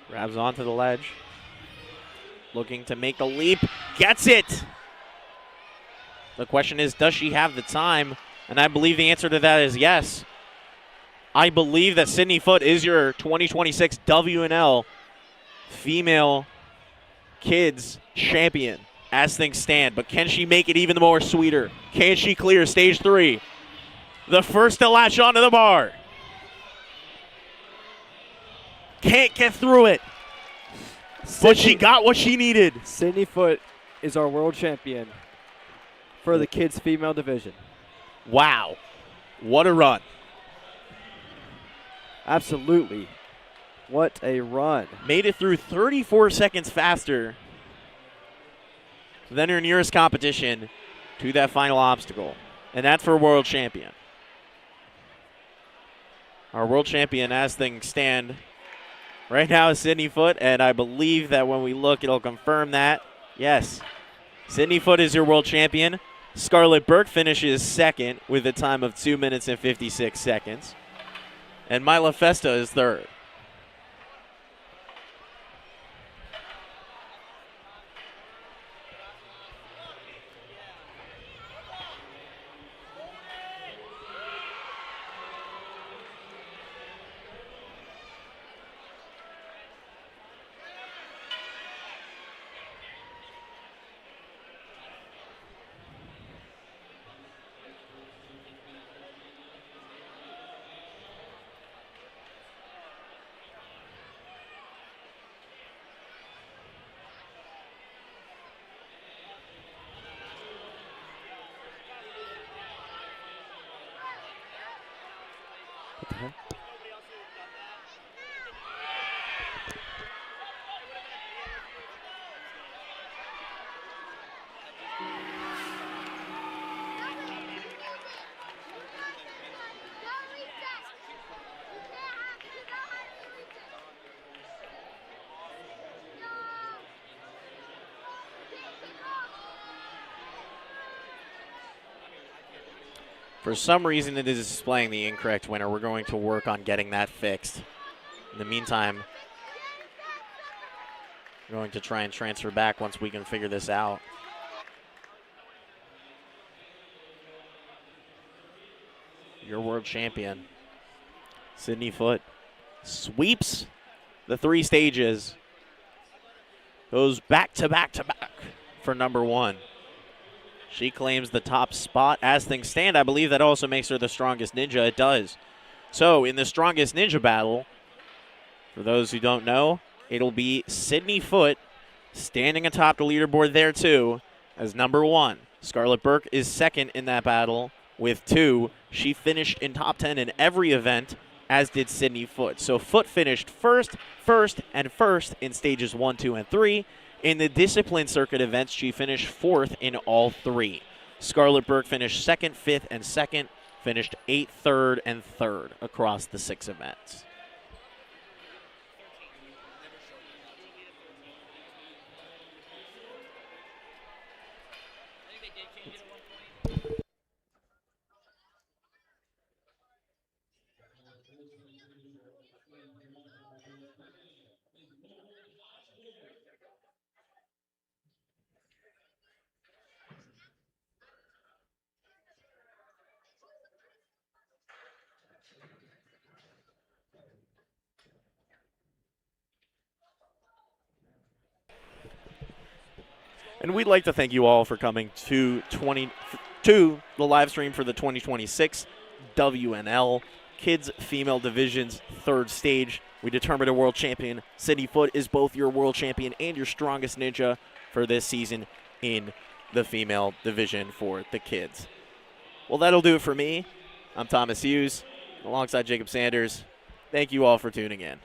Grabs onto the ledge. Looking to make the leap. Gets it! The question is, does she have the time? And I believe the answer to that is yes. I believe that Sydney Foote is your 2026 WNL female kids champion as things stand. But can she make it even more sweeter? Can she clear stage 3? The first to latch onto the bar. Can't get through it. But she got what she needed. Sydney Foote is our world champion for the kids' female division. Wow. What a run. Absolutely. What a run. Made it through 34 seconds faster than her nearest competition to that final obstacle. And that's for world champion. Our world champion, as things stand right now, is Sydney Foote, and I believe that when we look, it'll confirm that. Yes, Sydney Foote is your world champion. Scarlett Burke finishes second with a time of 2 minutes and 56 seconds. And Mila Festa is third. What the heck? For some reason, it is displaying the incorrect winner. We're going to work on getting that fixed. In the meantime, we're going to try and transfer back once we can figure this out. Your world champion, Sydney Foote, sweeps the 3 stages. Goes back to back to back for number 1. She claims the top spot as things stand. I believe that also makes her the strongest ninja. It does. So in the strongest ninja battle, for those who don't know, it'll be Sydney Foote standing atop the leaderboard there too as number 1. Scarlett Burke is second in that battle with 2. She finished in top 10 in every event as did Sydney Foote. So Foote finished first, and first in stages 1, 2, and 3. In the discipline circuit events, she finished fourth in all 3. Scarlett Burke finished second, fifth, and second, finished 8th, 3rd, and 3rd across the 6 events. And we'd like to thank you all for coming to the live stream for the 2026 WNL Kids Female Division's 3rd stage. We determined a world champion. Sydney Foote is both your world champion and your strongest ninja for this season in the female division for the kids. Well, that'll do it for me. I'm Thomas Hughes, alongside Jacob Sanders. Thank you all for tuning in.